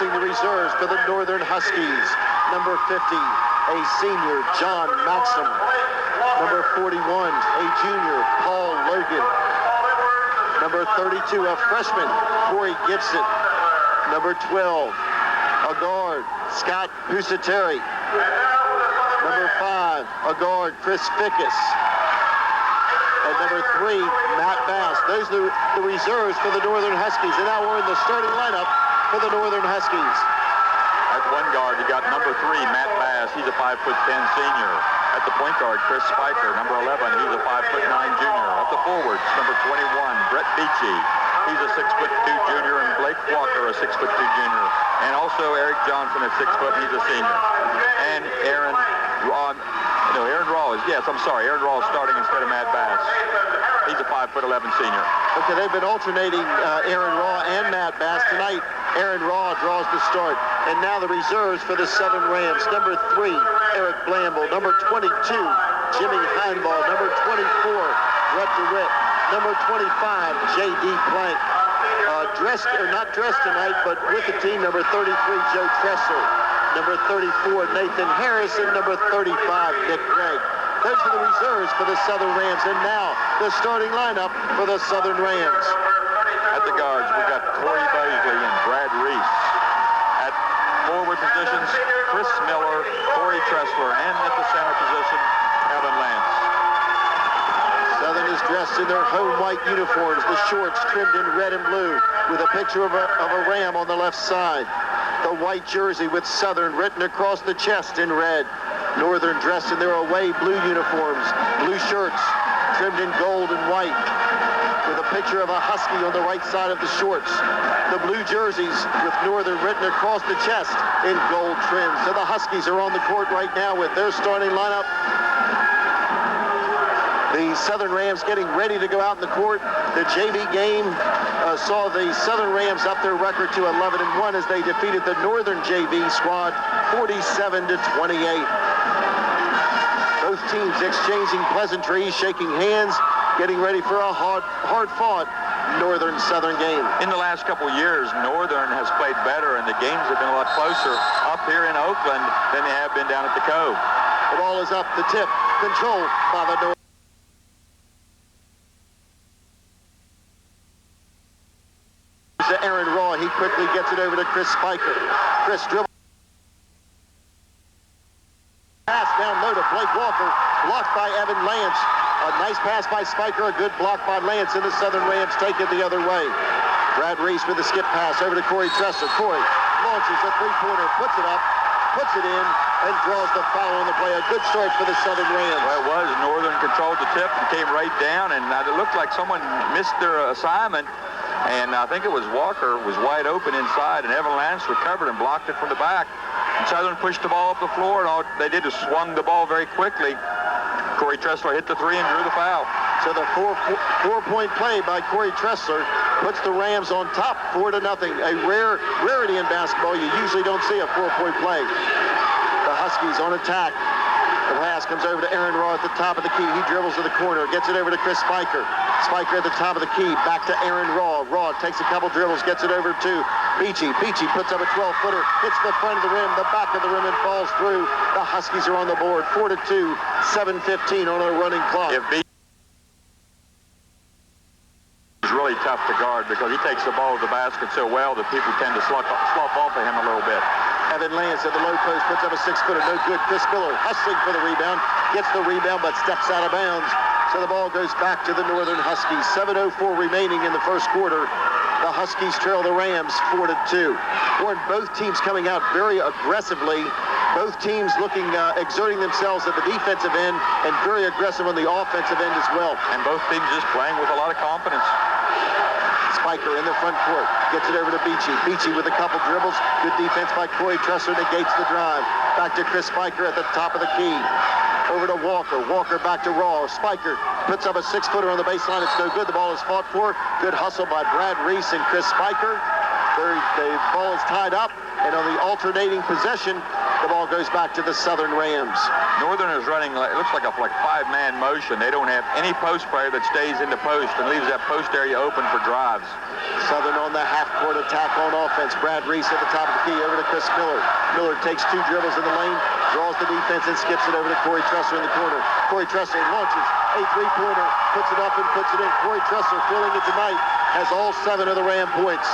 The reserves for the Northern Huskies. Number 50, a senior, John Maxim. Number 41, a junior, Paul Logan. Number 32, a freshman, Corey Gibson. Number 12, a guard, Scott Pusateri. Number 5, a guard, Chris Fickus. And number 3, Matt Bass. Those are the reserves for the Northern Huskies. And now we're in the starting lineup for the Northern Huskies. At one guard, you got number 3, Matt Bass. He's a 5'10" senior. At the point guard, Chris Spiker. Number 11, he's a 5'9" junior. At the forwards, number 21, Brett Beachy. He's a 6'2" junior, and Blake Walker, a 6'2" junior. And also Eric Johnson at 6 foot, he's a senior. And Aaron Raw is starting instead of Matt Bass. He's a 5'11" senior. Okay, they've been alternating Aaron Raw and Matt Bass. Tonight, Aaron Raw draws the start. And now the reserves for the Southern Rams. Number 3, Eric Blamble. Number 22, Jimmy Heinball. Number 24, Brett DeWitt. Number 25, J.D. Plank. Not dressed tonight, but with the team, number 33, Joe Tressler. Number 34, Nathan Harris. And number 35, Nick Gregg. Those are the reserves for the Southern Rams. And now the starting lineup for the Southern Rams. At the guards, we got Corey Baisley and Brad Reese. At forward positions, Chris Miller, Corey Tressler, and at the center position, Evan Lance. Southern is dressed in their home white uniforms, the shorts trimmed in red and blue, with a picture of a ram on the left side. The white jersey with Southern written across the chest in red. Northern dressed in their away blue uniforms, blue shirts trimmed in gold and white, with a picture of a husky on the right side of the shorts. The blue jerseys with Northern written across the chest in gold trim. So the Huskies are on the court right now with their starting lineup. The Southern Rams getting ready to go out in the court. The JV game saw the Southern Rams up their record to 11-1 as they defeated the Northern JV squad 47-28. Both teams exchanging pleasantries, shaking hands, getting ready for a hard-fought Northern-Southern game. In the last couple of years, Northern has played better, and the games have been a lot closer up here in Oakland than they have been down at the Cove. The ball is up, the tip, controlled by the Northern. To Aaron Raw, he quickly gets it over to Chris Spiker. Chris dribbles. Pass down low to Blake Walker, blocked by Evan Lance. A nice pass by Spiker, a good block by Lance, and the Southern Rams take it the other way. Brad Reese with a skip pass over to Corey Tressler. Corey launches a three-pointer, puts it up, puts it in, and draws the foul on the play. A good start for the Southern Rams. Well, it was. Northern controlled the tip and came right down, and it looked like someone missed their assignment. And I think it was Walker was wide open inside, and Evan Lance recovered and blocked it from the back. And Southern pushed the ball up the floor, and all they did is swung the ball very quickly. Corey Tressler hit the three and drew the foul. So the four-point play by Corey Tressler puts the Rams on top 4-0. A rarity in basketball. You usually don't see a four-point play. The Huskies on attack. The pass comes over to Aaron Raw at the top of the key. He dribbles to the corner, gets it over to Chris Spiker. Spiker at the top of the key, back to Aaron Raw. Raw takes a couple dribbles, gets it over to Beachy. Beachy puts up a 12-footer, hits the front of the rim, the back of the rim, and falls through. The Huskies are on the board, 4-2, 7:15 on a running clock. If Beachy is really tough to guard because he takes the ball to the basket so well that people tend to slop off of him a little bit. Evan Lance at the low post puts up a 6-footer, no good. Chris Miller hustling for the rebound, gets the rebound but steps out of bounds. So the ball goes back to the Northern Huskies. 7:04 remaining in the first quarter. The Huskies trail the Rams 4-2. Both teams coming out very aggressively. Both teams exerting themselves at the defensive end and very aggressive on the offensive end as well. And both teams just playing with a lot of confidence. Spiker in the front court, gets it over to Beachy. Beachy with a couple dribbles. Good defense by Corey Tressler, negates the drive. Back to Chris Spiker at the top of the key. Over to Walker. Walker back to Raw. Spiker puts up a 6-footer on the baseline. It's no good. The ball is fought for. Good hustle by Brad Reese and Chris Spiker. The ball is tied up, and on the alternating possession, the ball goes back to the Southern Rams. Northern is running, it looks like a five-man motion. They don't have any post player that stays in the post and leaves that post area open for drives. Southern on the half-court attack on offense. Brad Reese at the top of the key over to Chris Miller. Miller takes 2 dribbles in the lane, draws the defense, and skips it over to Corey Tressler in the corner. Corey Tressler launches a 3-pointer, puts it up and puts it in. Corey Tressler, feeling it tonight, has all 7 of the Ram points.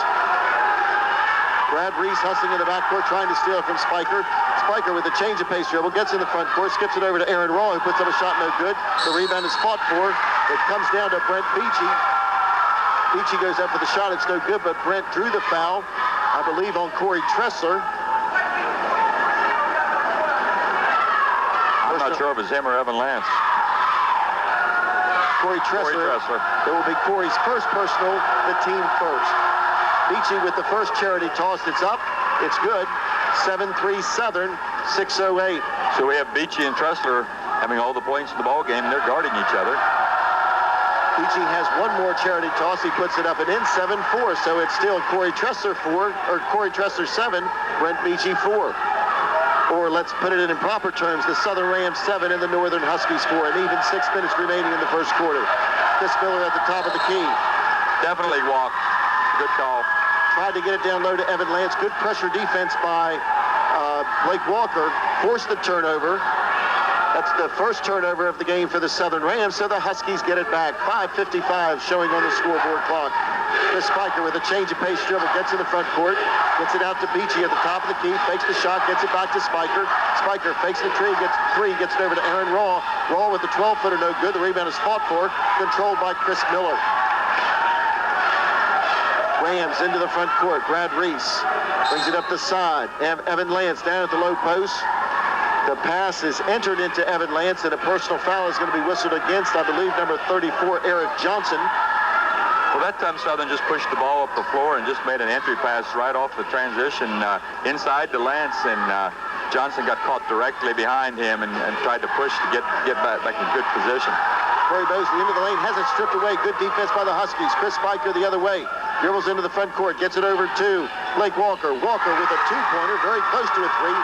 Brad Reese hustling in the backcourt, trying to steal from Spiker. Spiker with a change of pace dribble, gets in the front court, skips it over to Aaron Raw, who puts up a shot, no good. The rebound is fought for. It comes down to Brent Beachy. Beachy goes up for the shot, it's no good, but Brent drew the foul, I believe, on Corey Tressler. I'm not sure if it's him or Evan Lance. Corey Tressler. It will be Corey's first personal, the team first. Beachy with the first charity toss. It's up. It's good. 7-3 Southern, 6:08. So we have Beachy and Tressler having all the points in the ball game, and they're guarding each other. Beachy has one more charity toss. He puts it up and in, 7-4. So it's still Corey Tressler 4, or Corey Tressler 7, Brent Beachy 4. Or let's put it in proper terms, the Southern Rams 7 and the Northern Huskies 4. And even 6 minutes remaining in the first quarter. Chris Miller at the top of the key. Definitely walk. Good call. Tried to get it down low to Evan Lance. Good pressure defense by Blake Walker. Forced the turnover. That's the first turnover of the game for the Southern Rams, so the Huskies get it back. 5:55 showing on the scoreboard clock. Chris Spiker with a change of pace dribble, gets in the front court, gets it out to Beachy at the top of the key, fakes the shot, gets it back to Spiker. Spiker fakes the gets it over to Aaron Raw. Raw with the 12-footer, no good. The rebound is fought for, controlled by Chris Miller. Rams into the front court. Brad Reese brings it up the side. Evan Lance down at the low post. The pass is entered into Evan Lance, and a personal foul is going to be whistled against, I believe, number 34, Eric Johnson. Well, that time Southern just pushed the ball up the floor and just made an entry pass right off the transition inside to Lance, and Johnson got caught directly behind him and tried to push to get back in good position. Corey Bosley into the lane, has it stripped away. Good defense by the Huskies. Chris Spiker the other way. Dribbles into the front court, gets it over to Blake Walker. Walker with a 2-pointer, very close to a 3.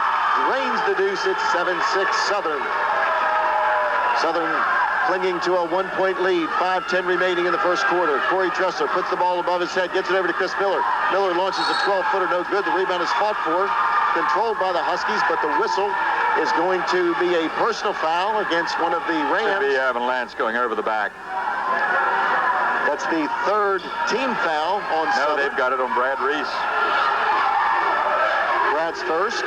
Drains the deuce. It's 7-6 Southern. Southern clinging to a 1-point lead. 5:10 remaining in the first quarter. Corey Tressler puts the ball above his head, gets it over to Chris Miller. Miller launches a 12-footer, no good. The rebound is fought for, controlled by the Huskies, but the whistle is going to be a personal foul against one of the Rams. Should be Evan Lance going over the back. That's the 3rd team foul on Southern. No, they've got it on Brad Reese. Brad's first.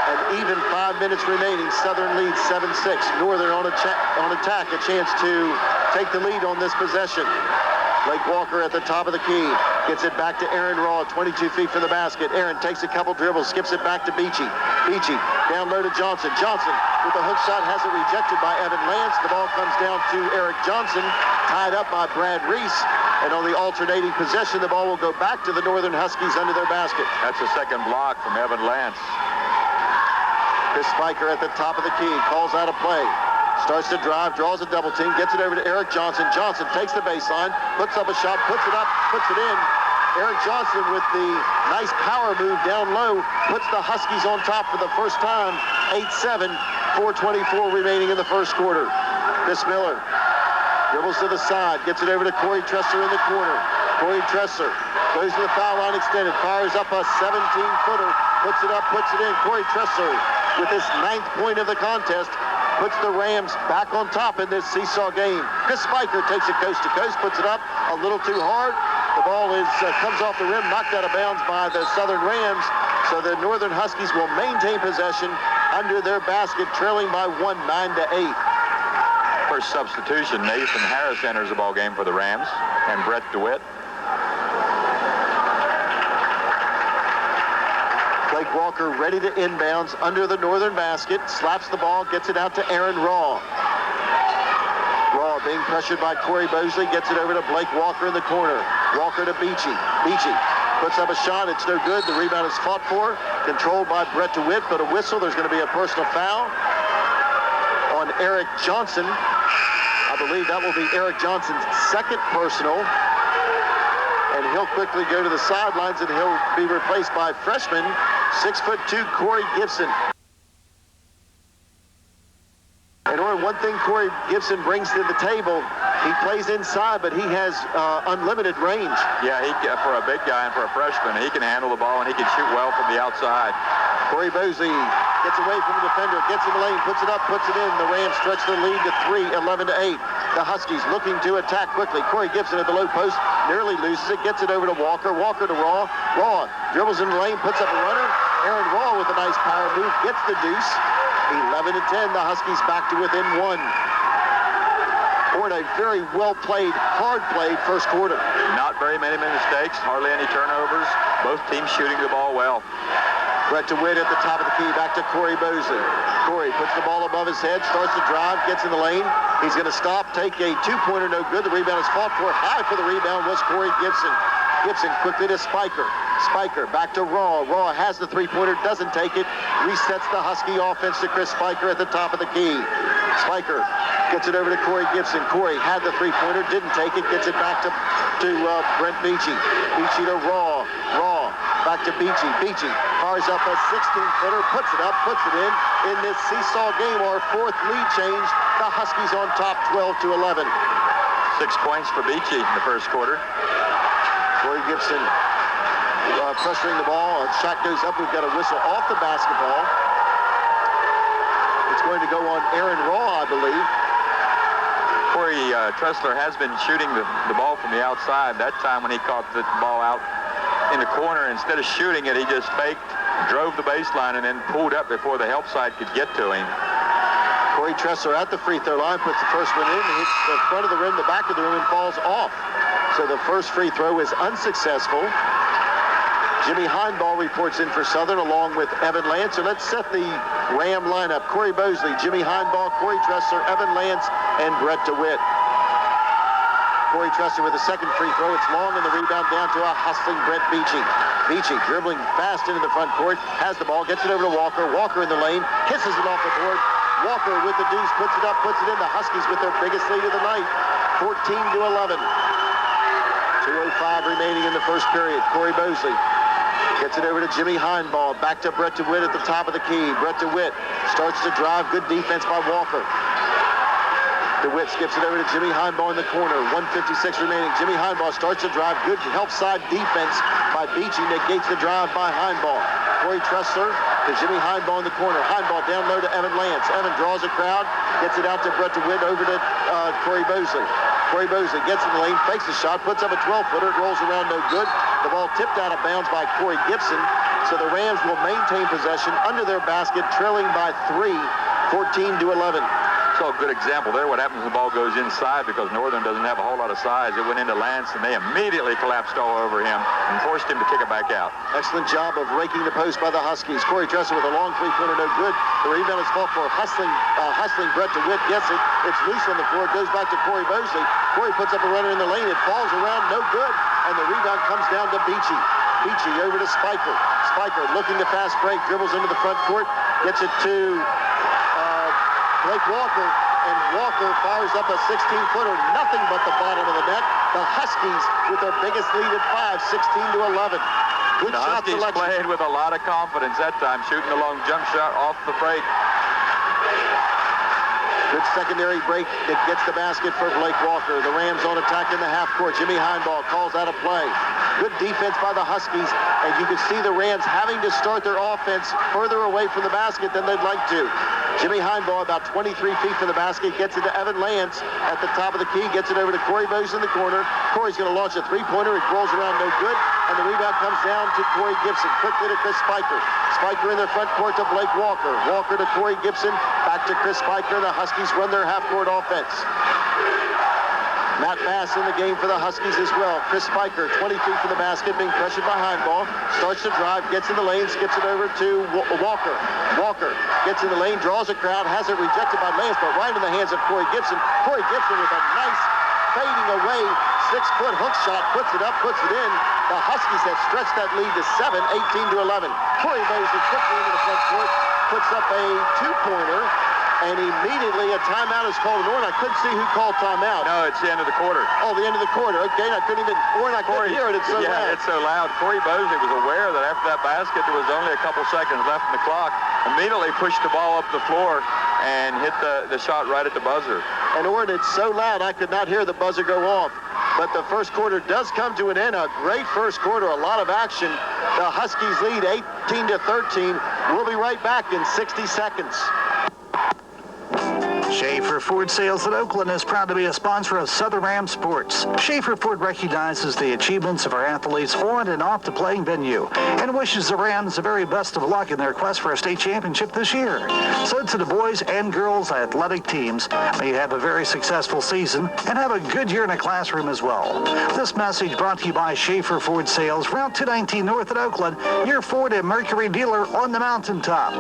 And even 5 minutes remaining. Southern leads 7-6. Northern on attack, a chance to take the lead on this possession. Blake Walker at the top of the key. Gets it back to Aaron Raw, 22 feet from the basket. Aaron takes a couple dribbles, skips it back to Beachy. Beachy down low to Johnson. Johnson with the hook shot has it rejected by Evan Lance. The ball comes down to Eric Johnson, tied up by Brad Reese. And on the alternating possession, the ball will go back to the Northern Huskies under their basket. That's a second block from Evan Lance. Chris Spiker at the top of the key, calls out a play. Starts to drive, draws a double team, gets it over to Eric Johnson. Johnson takes the baseline, puts up a shot, puts it up, puts it in. Eric Johnson with the nice power move down low, puts the Huskies on top for the first time. 8-7, 4:24 remaining in the first quarter. Chris Miller dribbles to the side, gets it over to Corey Tressler in the corner. Corey Tressler goes to the foul line extended, fires up a 17-footer, puts it up, puts it in. Corey Tressler with his 9th point of the contest puts the Rams back on top in this seesaw game. Chris Spiker takes it coast to coast, puts it up a little too hard. The ball comes off the rim, knocked out of bounds by the Southern Rams. So the Northern Huskies will maintain possession under their basket, trailing by 1, 9-8. First substitution, Nathan Harris enters the ball game for the Rams, and Brett DeWitt. Blake Walker ready to inbounds under the Northern basket, slaps the ball, gets it out to Aaron Raw. Raw being pressured by Corey Bosley, gets it over to Blake Walker in the corner. Walker to Beachy. Beachy puts up a shot, it's no good. The rebound is fought for, controlled by Brett DeWitt, but a whistle. There's going to be a personal foul on Eric Johnson. I believe that will be Eric Johnson's 2nd personal. And he'll quickly go to the sidelines, and he'll be replaced by freshman, 6'2", Corey Gibson. And one thing Corey Gibson brings to the table He plays inside, but he has unlimited range. Yeah, for a big guy and for a freshman, he can handle the ball and he can shoot well from the outside. Corey Bosley gets away from the defender, gets in the lane, puts it up, puts it in. The Rams stretch the lead to 3, 11-8. The Huskies looking to attack quickly. Corey Gibson at the low post, nearly loses it, gets it over to Walker. Walker to Raw. Raw dribbles in the lane, puts up a runner. Aaron Raw with a nice power move, gets the deuce. 11-10, the Huskies back to within 1. Or a very well-played, hard-played first quarter. Not very many mistakes, hardly any turnovers. Both teams shooting the ball well. Brett DeWitt at the top of the key, back to Corey Bosley. Corey puts the ball above his head, starts to drive, gets in the lane. He's going to stop, take a two-pointer, no good. The rebound is fought for. High for the rebound was Corey Gibson. Gibson quickly to Spiker. Spiker back to Raw. Raw has the three-pointer, doesn't take it. Resets the Husky offense to Chris Spiker at the top of the key. Spiker gets it over to Corey Gibson. Corey had the three-pointer, didn't take it, gets it back to Brent Beachy. Beachy to Raw. Raw back to Beachy. Beachy fires up a 16-footer, puts it up, puts it in. In this seesaw game, our fourth lead change. The Huskies on top, 12-11. 6 points for Beachy in the first quarter. Corey Gibson pressuring the ball. A shot goes up. We've got a whistle off the basketball. It's going to go on Aaron Raw, I believe. Corey Tressler has been shooting the ball from the outside. That time when he caught the ball out in the corner, instead of shooting it, he just faked, drove the baseline, and then pulled up before the help side could get to him. Corey Tressler at the free throw line, puts the first one in, hits the front of the rim, the back of the rim, and falls off. So the first free throw is unsuccessful. Jimmy Heinball reports in for Southern along with Evan Lance. So let's set the Ram lineup. Corey Bosley, Jimmy Heinball, Corey Tressler, Evan Lance, and Brett DeWitt. Corey Tressler with the second free throw. It's long, and the rebound down to a hustling Brett Beachy. Beachy dribbling fast into the front court, has the ball, gets it over to Walker. Walker in the lane, kisses it off the board. Walker with the deuce, puts it up, puts it in. The Huskies with their biggest lead of the night, 14-11. 2:05 remaining in the first period. Corey Bosley gets it over to Jimmy Heinball. Back to Brett DeWitt at the top of the key. Brett DeWitt starts to drive. Good defense by Walker. DeWitt skips it over to Jimmy Heinball in the corner. 1:56 remaining. Jimmy Heinball starts to drive. Good help side defense by Beachy. Negates the drive by Heinball. Corey Tressler to Jimmy Heinball in the corner. Heinball down low to Evan Lance. Evan draws a crowd. Gets it out to Brett DeWitt over to Corey Bosley. Corey Bosley gets in the lane, fakes the shot, puts up a 12-footer. It rolls around no good. The ball tipped out of bounds by Corey Gibson. So the Rams will maintain possession under their basket, trailing by 3, 14-11. So a good example there. What happens when the ball goes inside, because Northern doesn't have a whole lot of size. It went into Lance, and they immediately collapsed all over him and forced him to kick it back out. Excellent job of raking the post by the Huskies. Corey Tressler with a long three-pointer, no good. The rebound is fought for hustling Brett DeWitt. Gets it. It's loose on the floor. It goes back to Corey Bosley. Corey puts up a runner in the lane. It falls around, no good. And the rebound comes down to Beachy. Beachy over to Spiker. Spiker looking to fast break, dribbles into the front court, gets it to Blake Walker, and Walker fires up a 16-footer, nothing but the bottom of the net. The Huskies with their biggest lead at 5, 16-11. Good the shot Huskies selection. played with a lot of confidence that time, shooting a long jump shot off the break. Good secondary break that gets the basket for Blake Walker. The Rams on attack in the half court. Jimmy Heinball calls out a play. Good defense by the Huskies, and you can see the Rams having to start their offense further away from the basket than they'd like to. Jimmy Heinball about 23 feet from the basket, gets it to Evan Lance at the top of the key, gets it over to Corey Bosley in the corner. Corey's going to launch a three-pointer. It rolls around no good, and the rebound comes down to Corey Gibson. Quickly to Chris Spiker. Spiker in the front court to Blake Walker. Walker to Corey Gibson. Back to Chris Spiker. The Huskies run their half-court offense. Matt Bass in the game for the Huskies as well. Chris Spiker, 20 feet from the basket, being pressured by Heinball. Starts to drive, gets in the lane, skips it over to Walker. Walker gets in the lane, draws a crowd, has it rejected by Lance, but right in the hands of Corey Gibson. Corey Gibson with a nice fading away 6-foot hook shot, puts it up, puts it in. The Huskies have stretched that lead to 7, 18-11. Corey Bosley quickly into the front court, puts up a two-pointer. And immediately a timeout is called. Orrin, I couldn't see who called timeout. No, it's the end of the quarter. Oh, the end of the quarter. Okay, I couldn't hear it. It's so loud. Yeah, it's so loud. Corey Bosley was aware that after that basket, there was only a couple seconds left in the clock. Immediately pushed the ball up the floor and hit the shot right at the buzzer. And Orrin, it's so loud I could not hear the buzzer go off. But the first quarter does come to an end. A great first quarter, a lot of action. The Huskies lead 18-13. We'll be right back in 60 seconds. Schaefer Ford Sales at Oakland is proud to be a sponsor of Southern Ram Sports. Schaefer Ford recognizes the achievements of our athletes on and off the playing venue and wishes the Rams the very best of luck in their quest for a state championship this year. So to the boys and girls athletic teams, may you have a very successful season and have a good year in the classroom as well. This message brought to you by Schaefer Ford Sales, Route 219 North at Oakland, your Ford and Mercury dealer on the mountaintop.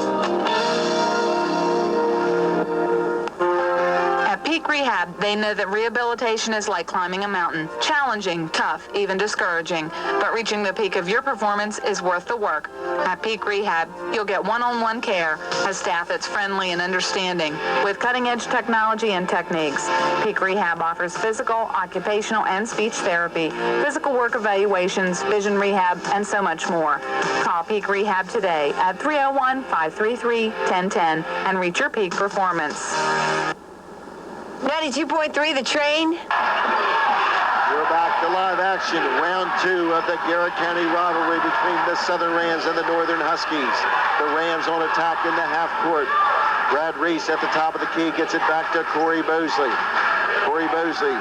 At Peak Rehab, they know that rehabilitation is like climbing a mountain. Challenging, tough, even discouraging. But reaching the peak of your performance is worth the work. At Peak Rehab, you'll get one-on-one care, a staff that's friendly and understanding, with cutting-edge technology and techniques. Peak Rehab offers physical, occupational, and speech therapy, physical work evaluations, vision rehab, and so much more. Call Peak Rehab today at 301-533-1010 and reach your peak performance. 92.3 The Train. We're back to live action. Round 2 of the Garrett County rivalry between the Southern Rams and the Northern Huskies. The Rams on attack in the half court. Brad Reese at the top of the key gets it back to Corey Bosley. Corey Bosley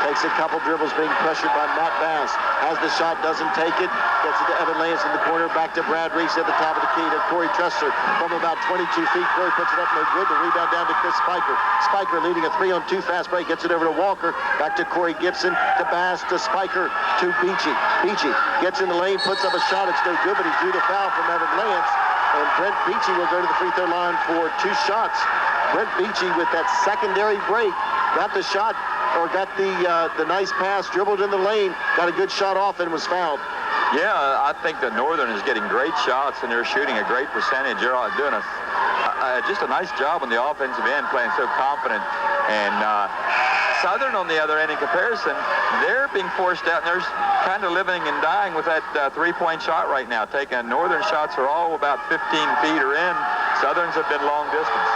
takes a couple dribbles, being pressured by Matt Bass. Has the shot, doesn't take it. Gets it to Evan Lance in the corner. Back to Brad Reese at the top of the key to Corey Tressler from about 22 feet. Corey puts it up, no good. The rebound down to Chris Spiker. Spiker leading a 3-on-2 fast break. Gets it over to Walker. Back to Corey Gibson, to Bass, to Spiker, to Beachy. Beachy gets in the lane, puts up a shot. It's no good, but he drew the foul from Evan Lance. And Brent Beachy will go to the free throw line for 2 shots. Brent Beachy with that secondary break got the shot, or got the nice pass, dribbled in the lane, got a good shot off, and was fouled. Yeah, I think the Northern is getting great shots, and they're shooting a great percentage. They're doing just a nice job on the offensive end, playing so confident. And Southern, on the other end, in comparison, they're being forced out, and they're kind of living and dying with that three-point shot right now. Northern shots are all about 15 feet or in. Southern's have been long distance.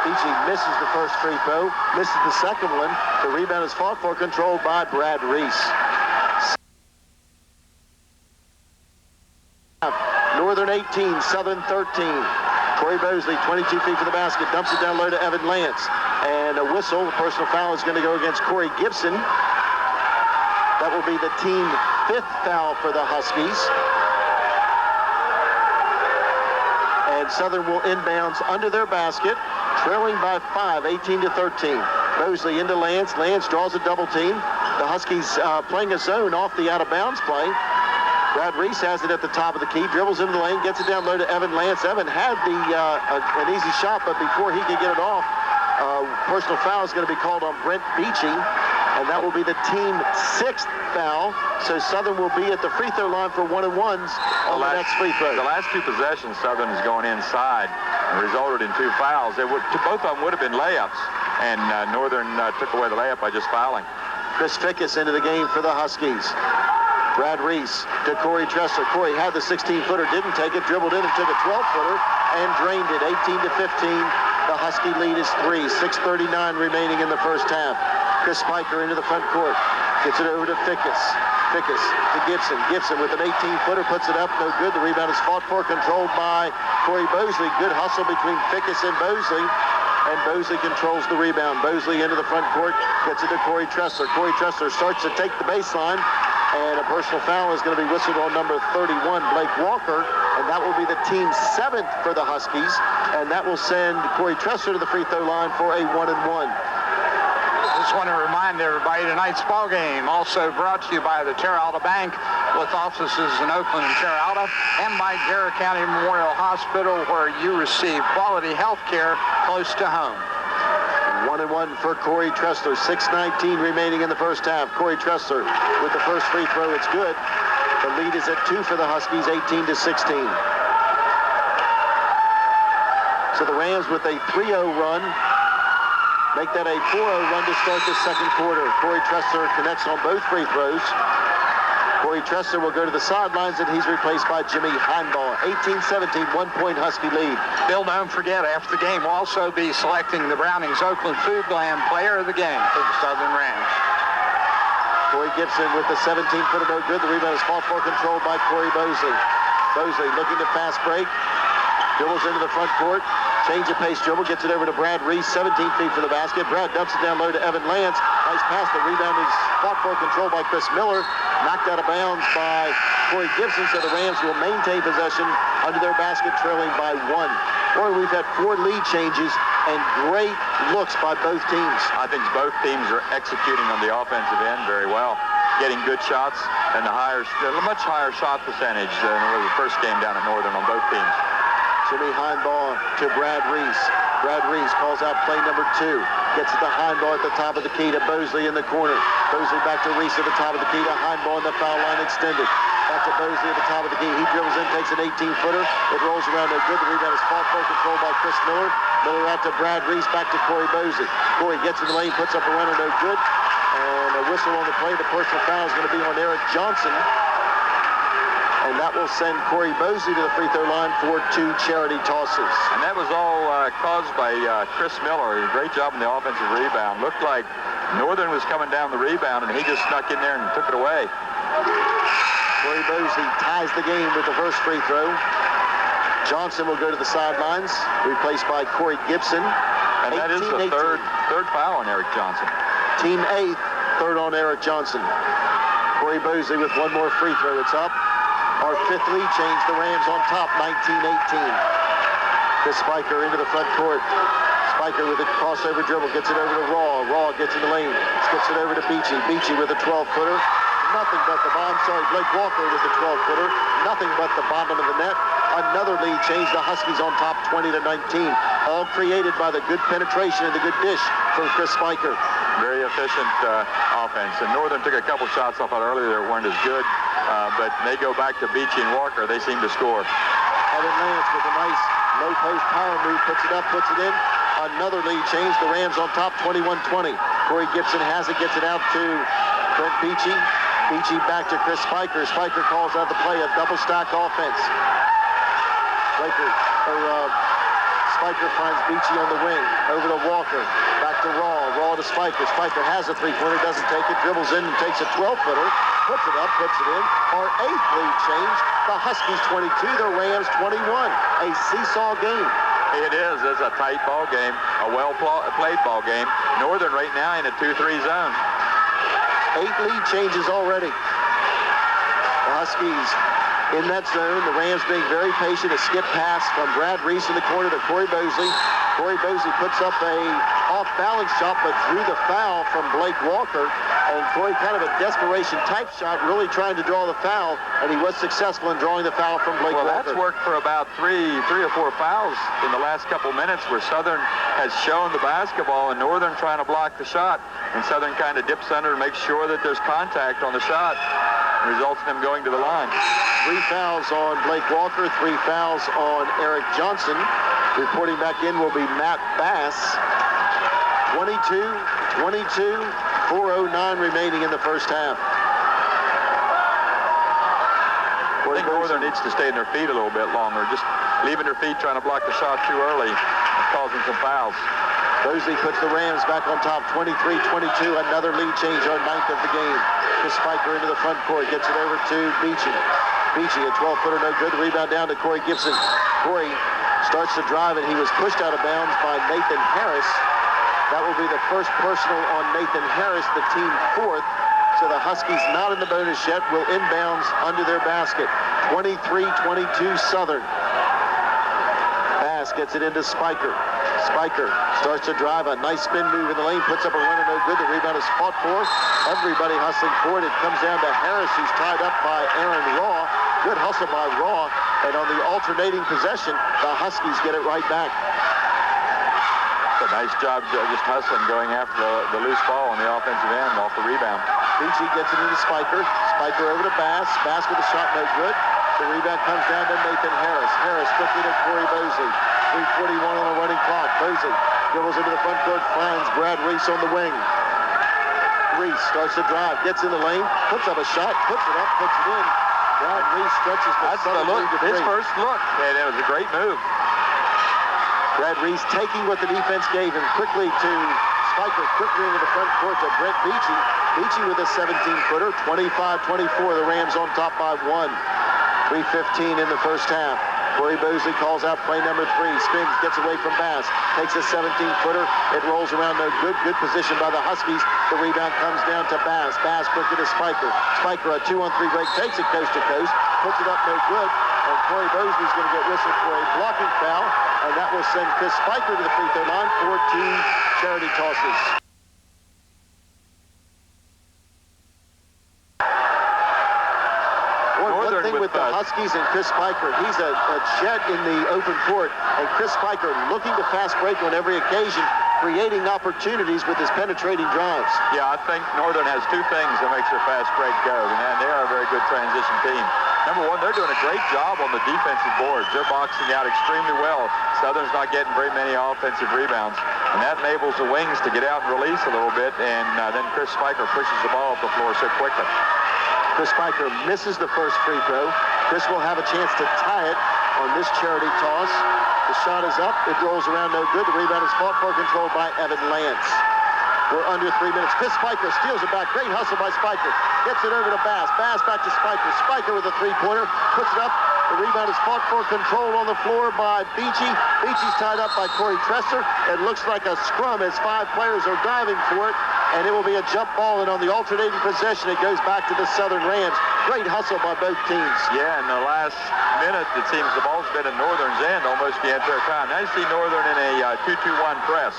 Beachy misses the first free throw, misses the second one. The rebound is fought for, controlled by Brad Reese. Northern 18, Southern 13. Corey Bosley, 22 feet for the basket, dumps it down low to Evan Lance. And a whistle, a personal foul is going to go against Corey Gibson. That will be the team 5th foul for the Huskies. And Southern will inbounds under their basket, trailing by 5, 18-13. Bosley into Lance. Lance draws a double team. The Huskies playing a zone off the out-of-bounds play. Brad Reese has it at the top of the key, dribbles into the lane, gets it down low to Evan Lance. Evan had an easy shot, but before he could get it off, personal foul is going to be called on Brent Beachy, and that will be the team 6th foul. So Southern will be at the free throw line for 1-and-1s on the next free throw. The last 2 possessions, Southern is going inside, and resulted in 2 fouls. Both of them would have been layups, and Northern took away the layup by just fouling. Chris Fickus into the game for the Huskies. Brad Reese to Corey Tressler. Corey had the 16-footer, didn't take it, dribbled in and took a 12-footer and drained it. 18-15. The Husky lead is 3. 6:39 remaining in the first half. Chris Spiker into the front court. Gets it over to Fickus. Fickus to Gibson. Gibson with an 18-footer puts it up. No good. The rebound is fought for, controlled by Corey Bosley. Good hustle between Fickus and Bosley. And Bosley controls the rebound. Bosley into the front court. Gets it to Corey Tressler. Corey Tressler starts to take the baseline. And a personal foul is going to be whistled on number 31, Blake Walker. And that will be the team 7th for the Huskies. And that will send Corey Tressler to the free throw line for a 1-and-1. Just want to remind everybody tonight's ball game also brought to you by the Terra Alta Bank, with offices in Oakland and Terra Alta, and by Garrett County Memorial Hospital, where you receive quality health care close to home. 1-and-1 for Corey Tressler. 6:19 remaining in the first half. Corey Tressler with the first free throw. It's good. The lead is at 2 for the Huskies, 18-16. So the Rams with a 3-0 run make that a 4-0 run to start the second quarter. Corey Tressler connects on both free throws. Corey Tressler will go to the sidelines, and he's replaced by Jimmy Heinbaugh. 18-17, 1-point Husky lead. Bill, don't forget, after the game, we'll also be selecting the Brownings Oakland Food Land Player of the Game for the Southern Rams. Corey Gibson with the 17-footer, no good. The rebound is fought for, controlled by Corey Bosley. Bosley looking to fast break. Dribbles into the front court. Change of pace dribble. Gets it over to Brad Reese. 17 feet from the basket. Brad dumps it down low to Evan Lance. Nice pass. The rebound is fought for, controlled by Chris Miller. Knocked out of bounds by Corey Gibson. So the Rams will maintain possession under their basket, trailing by 1. Boy, we've had 4 lead changes and great looks by both teams. I think both teams are executing on the offensive end very well, getting good shots and a much higher shot percentage than it was the first game down at Northern on both teams. Jimmy Heinbaugh to Brad Reese. Brad Reese calls out play number 2. Gets it to Heinbaugh at the top of the key to Bosley in the corner. Bosley back to Reese at the top of the key to Heinbaugh in the foul line extended. Back to Bosley at the top of the key. He dribbles in, takes an 18-footer. It rolls around no good. The rebound is fought for, controlled by Chris Miller. Miller out to Brad Reese, back to Corey Bosley. Corey gets in the lane, puts up a runner, no good. And a whistle on the play. The personal foul is going to be on Eric Johnson. And that will send Corey Bosley to the free throw line for 2 charity tosses. And that was all caused by Chris Miller. Great job in the offensive rebound. Looked like Northern was coming down the rebound, and he just snuck in there and took it away. Corey Bosley ties the game with the first free throw. Johnson will go to the sidelines, replaced by Corey Gibson. And that is the third foul on Eric Johnson. Team 8th, third on Eric Johnson. Corey Bosley with 1 more free throw. It's up. Our 5th lead change, the Rams on top, 19-18. To Spiker into the front court. Spiker with a crossover dribble, gets it over to Raw. Raw gets in the lane, skips it over to Beachy. Beachy with a 12-footer. Nothing but the bottom. Blake Walker with a 12-footer. Nothing but the bottom of the net. Another lead change. The Huskies on top, 20-19. All created by the good penetration and the good dish from Chris Spiker. Very efficient offense. And Northern took a couple shots off out earlier that weren't as good, but they go back to Beachy and Walker. They seem to score. Evan Lance with a nice low post power move, puts it up, puts it in. Another lead change. The Rams on top, 21-20. Corey Gibson has it, gets it out to Brent Beachy. Beachy back to Chris Spiker. Spiker calls out the play, a double stack offense. Spiker finds Beachy on the wing. Over to Walker. Back to Raw. Raw to Spiker. Spiker has a 3-pointer, doesn't take it, dribbles in and takes a 12-footer. Puts it up, puts it in. Our 8th lead change. The Huskies 22, the Rams 21. A seesaw game. It is. It's a tight ball game, a well-played ball game. Northern right now in a 2-3 zone. 8 lead changes already. The Huskies in that zone. The Rams being very patient. A skip pass from Brad Reese in the corner to Corey Bosley. Corey Bosley puts up a off-balance shot, but threw the foul from Blake Walker. And Corey, kind of a desperation type shot, really trying to draw the foul, and he was successful in drawing the foul from Blake Walker. Well, that's worked for about three or four fouls in the last couple minutes, where Southern has shown the basketball and Northern trying to block the shot, and Southern kind of dips under to make sure that there's contact on the shot, results in them going to the line. 3 fouls on Blake Walker, 3 fouls on Eric Johnson. Reporting back in will be Matt Bass. 22-22, 4:09 remaining in the first half. I think Northern needs to stay in their feet a little bit longer. Just leaving their feet, trying to block the shot too early, causing some fouls. Bosley puts the Rams back on top, 23-22. Another lead change, our 9th of the game. The Spiker into the front court, gets it over to Beachy. Beachy, a 12-footer, no good. Rebound down to Corey Gibson. Corey starts to drive, and he was pushed out of bounds by Nathan Harris. That will be the first personal on Nathan Harris, the team 4th. So the Huskies, not in the bonus yet, will inbounds under their basket. 23-22 Southern. Bass gets it into Spiker. Spiker starts to drive, a nice spin move in the lane, puts up a runner, no good. The rebound is fought for. Everybody hustling for it. It comes down to Harris, who's tied up by Aaron Raw. Good hustle by Raw. And on the alternating possession, the Huskies get it right back. A nice job just hustling, going after the loose ball on the offensive end off the rebound. Beachy gets it into Spiker. Spiker over to Bass. Bass with a shot, no good. The rebound comes down to Nathan Harris. Harris quickly to Corey Bosley. 3:41 on the running clock. Bosley dribbles into the front court, finds Brad Reese on the wing. Reese starts to drive, gets in the lane, puts up a shot, puts it up, puts it in. Brad Reese stretches the That's the Southern look. lead to His 3. first look, and it was a great move. Brad Reese taking what the defense gave him quickly to Spiker, quickly into the front court to Brent Beachy. Beachy with a 17-footer, 25-24. The Rams on top by 1. 3:15 in the first half. Corey Bosley calls out play number 3. Spins, gets away from Bass. Takes a 17-footer. It rolls around no good. Good position by the Huskies. The rebound comes down to Bass. Bass quickly to Spiker. Spiker, a 2-on-3 break, takes it coast to coast. Puts it up no good. And Corey Bosley's going to get whistled for a blocking foul. And that will send Chris Spiker to the free throw line for 2 charity tosses. One thing with the Huskies and Chris Spiker, he's a jet in the open court, and Chris Spiker looking to fast break on every occasion, creating opportunities with his penetrating drives. Yeah, I think Northern has 2 things that makes their fast break go, and they are a very good transition team. Number 1, they're doing a great job on the defensive boards. They're boxing out extremely well. Southern's not getting very many offensive rebounds, and that enables the wings to get out and release a little bit, and then Chris Spiker pushes the ball up the floor so quickly. Chris Spiker misses the first free throw. Chris will have a chance to tie it on this charity toss. The shot is up. It rolls around no good. The rebound is fought for, controlled by Evan Lance. We're under 3 minutes. Chris Spiker steals it back. Great hustle by Spiker. Gets it over to Bass. Bass back to Spiker. Spiker with a 3-pointer. Puts it up. The rebound is fought for, controlled on the floor by Beachy. Beachy's tied up by Corey Tresser. It looks like a scrum as 5 players are diving for it. And it will be a jump ball, and on the alternating possession, it goes back to the Southern Rams. Great hustle by both teams. Yeah, in the last minute, it seems the ball's been in Northern's end almost the entire time. Now you see Northern in a 2-2-1 press.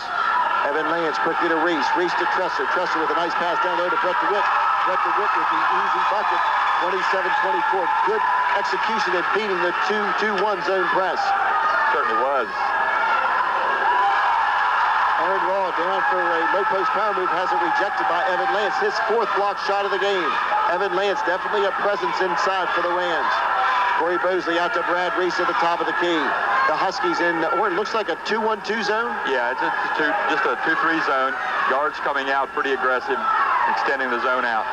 Evan Lance quickly to Reese. Reese to Tresser. Tresser with a nice pass down low to Brett DeWitt. Brett DeWitt with the easy bucket. 27-24. Good execution at beating the 2-2-1 zone press. Certainly was. Aaron Raw down for a low post power move, has it rejected by Evan Lance. His 4th block shot of the game. Evan Lance definitely a presence inside for the Rams. Corey Bosley out to Brad Reese at the top of the key. The Huskies in, or it looks like a 2-1-2 zone. Yeah, it's just a 2-3 zone. Guards coming out pretty aggressive, extending the zone out.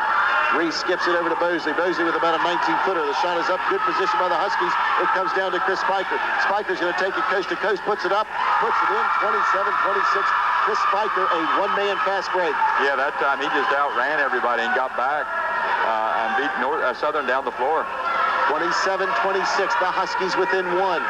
Reese skips it over to Bosley. Bosley with about a 19-footer. The shot is up. Good position by the Huskies. It comes down to Chris Spiker. Spiker's going to take it coast to coast. Puts it up. Puts it in. 27-26. Chris Spiker, a 1-man fast break. Yeah, that time he just outran everybody and got back and beat Southern down the floor. 27-26. The Huskies within 1.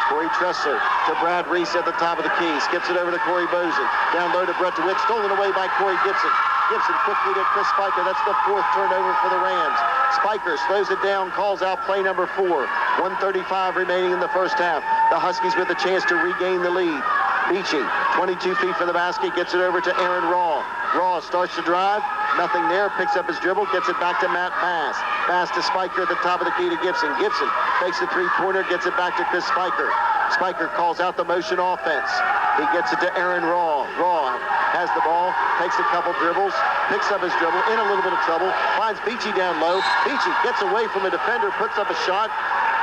Corey Tressler to Brad Reese at the top of the key. Skips it over to Corey Bosley. Down low to Brett DeWitt. Stolen away by Corey Gibson. Gibson quickly to Chris Spiker. That's the 4th turnover for the Rams. Spiker slows it down, calls out play number 4. 1:35 remaining in the first half. The Huskies with a chance to regain the lead. Beachy, 22 feet from the basket, gets it over to Aaron Raw. Raw starts to drive. Nothing there. Picks up his dribble. Gets it back to Matt Bass. Bass to Spiker at the top of the key to Gibson. Gibson takes the 3-pointer. Gets it back to Chris Spiker. Spiker calls out the motion offense. He gets it to Aaron Raw. Raw has the ball. Takes a couple dribbles. Picks up his dribble. In a little bit of trouble. Finds Beachy down low. Beachy gets away from a defender. Puts up a shot.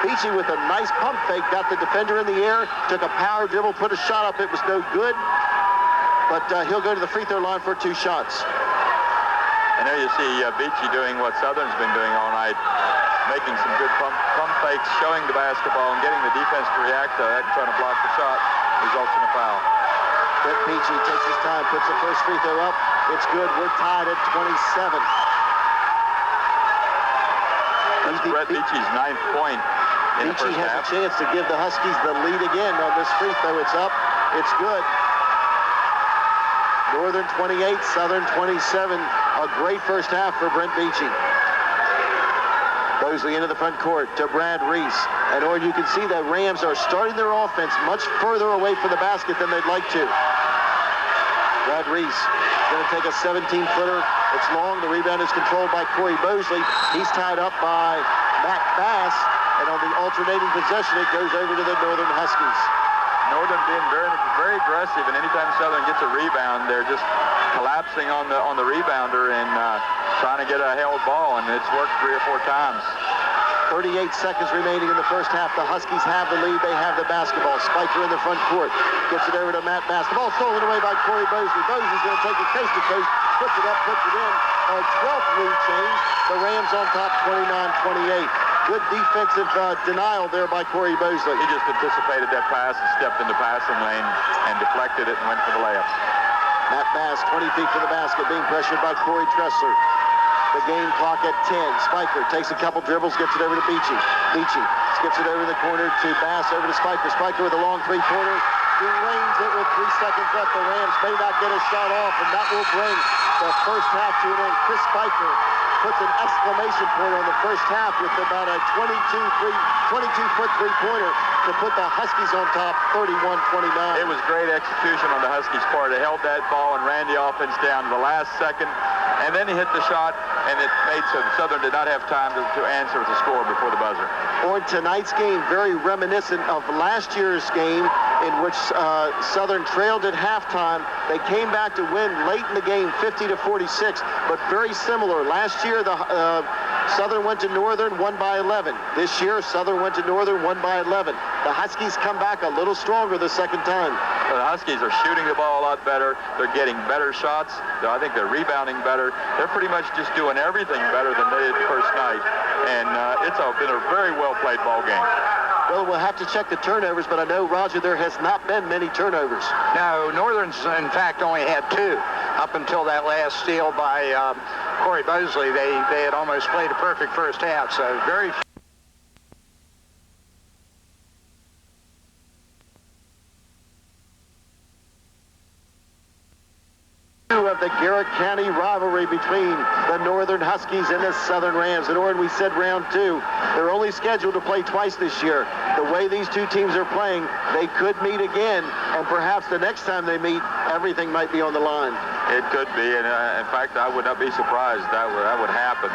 Beachy with a nice pump fake. Got the defender in the air. Took a power dribble. Put a shot up. It was no good. But he'll go to the free throw line for 2 shots. And there you see Beachy doing what Southern's been doing all night, making some good pump fakes, showing the basketball, and getting the defense to react to that and trying to block the shot, results in a foul. Brett Beachy takes his time, puts the first free throw up. It's good. We're tied at 27. That's Brett Beachy's 9th point in the Beachy first has a half. chance to give the Huskies the lead again on this free throw. It's up. It's good. Northern 28, Southern 27. A great first half for Brent Beachy. Bosley into the front court to Brad Reese. And you can see the Rams are starting their offense much further away from the basket than they'd like to. Brad Reese going to take a 17-footer. It's long. The rebound is controlled by Corey Bosley. He's tied up by Matt Bass. And on the alternating possession, it goes over to the Northern Huskies. Northern being very, very aggressive, and anytime Southern gets a rebound, they're just collapsing on the rebounder and trying to get a held ball, and it's worked 3 or 4 times. 38 seconds remaining in the first half. The Huskies have the lead. They have the basketball. Spiker in the front court. Gets it over to Matt Bass. The ball stolen away by Corey Bosley. Bosley's going to take it coast to coast. puts it up, puts it in. A 12th lead change. The Rams on top 29-28. Good defensive denial there by Corey Bosley. He just anticipated that pass and stepped in the passing lane and deflected it and went for the layup. Matt Bass, 20 feet to the basket, being pressured by Corey Tressler. The game clock at 10. Spiker takes a couple dribbles, gets it over to Beachy. Beachy skips it over the corner to Bass, over to Spiker. Spiker with a long three-pointer. He lanes it with 3 seconds left. The Rams may not get a shot off, and that will bring the first half to an end. Chris Spiker puts an exclamation point on the first half with about a 22-foot three-pointer to put the Huskies on top 31-29. It was great execution on the Huskies' part. They held that ball and ran the offense down to the last second, and then he hit the shot, and it made so Southern did not have time to answer the score before the buzzer. On tonight's game, very reminiscent of last year's game in which Southern trailed at halftime. They came back to win late in the game, 50-46, but very similar. Last year, the Southern went to Northern, won by 11. This year, Southern went to Northern, won by 11. The Huskies come back a little stronger the second time. The Huskies are shooting the ball a lot better. They're getting better shots. I think they're rebounding better. They're pretty much just doing everything better than they did the first night. And it's been a very well-played ball game. Well, we'll have to check the turnovers, but I know, Roger, there has not been many turnovers. No, Northern's, in fact, only had 2 up until that last steal by Corey Bosley. They had almost played a perfect first half, so very few. Of the Garrett County rivalry between the Northern Huskies and the Southern Rams. In Oregon, we said round 2. They're only scheduled to play twice this year. The way these two teams are playing, they could meet again, and perhaps the next time they meet, everything might be on the line. It could be, and in fact, I would not be surprised that would happen.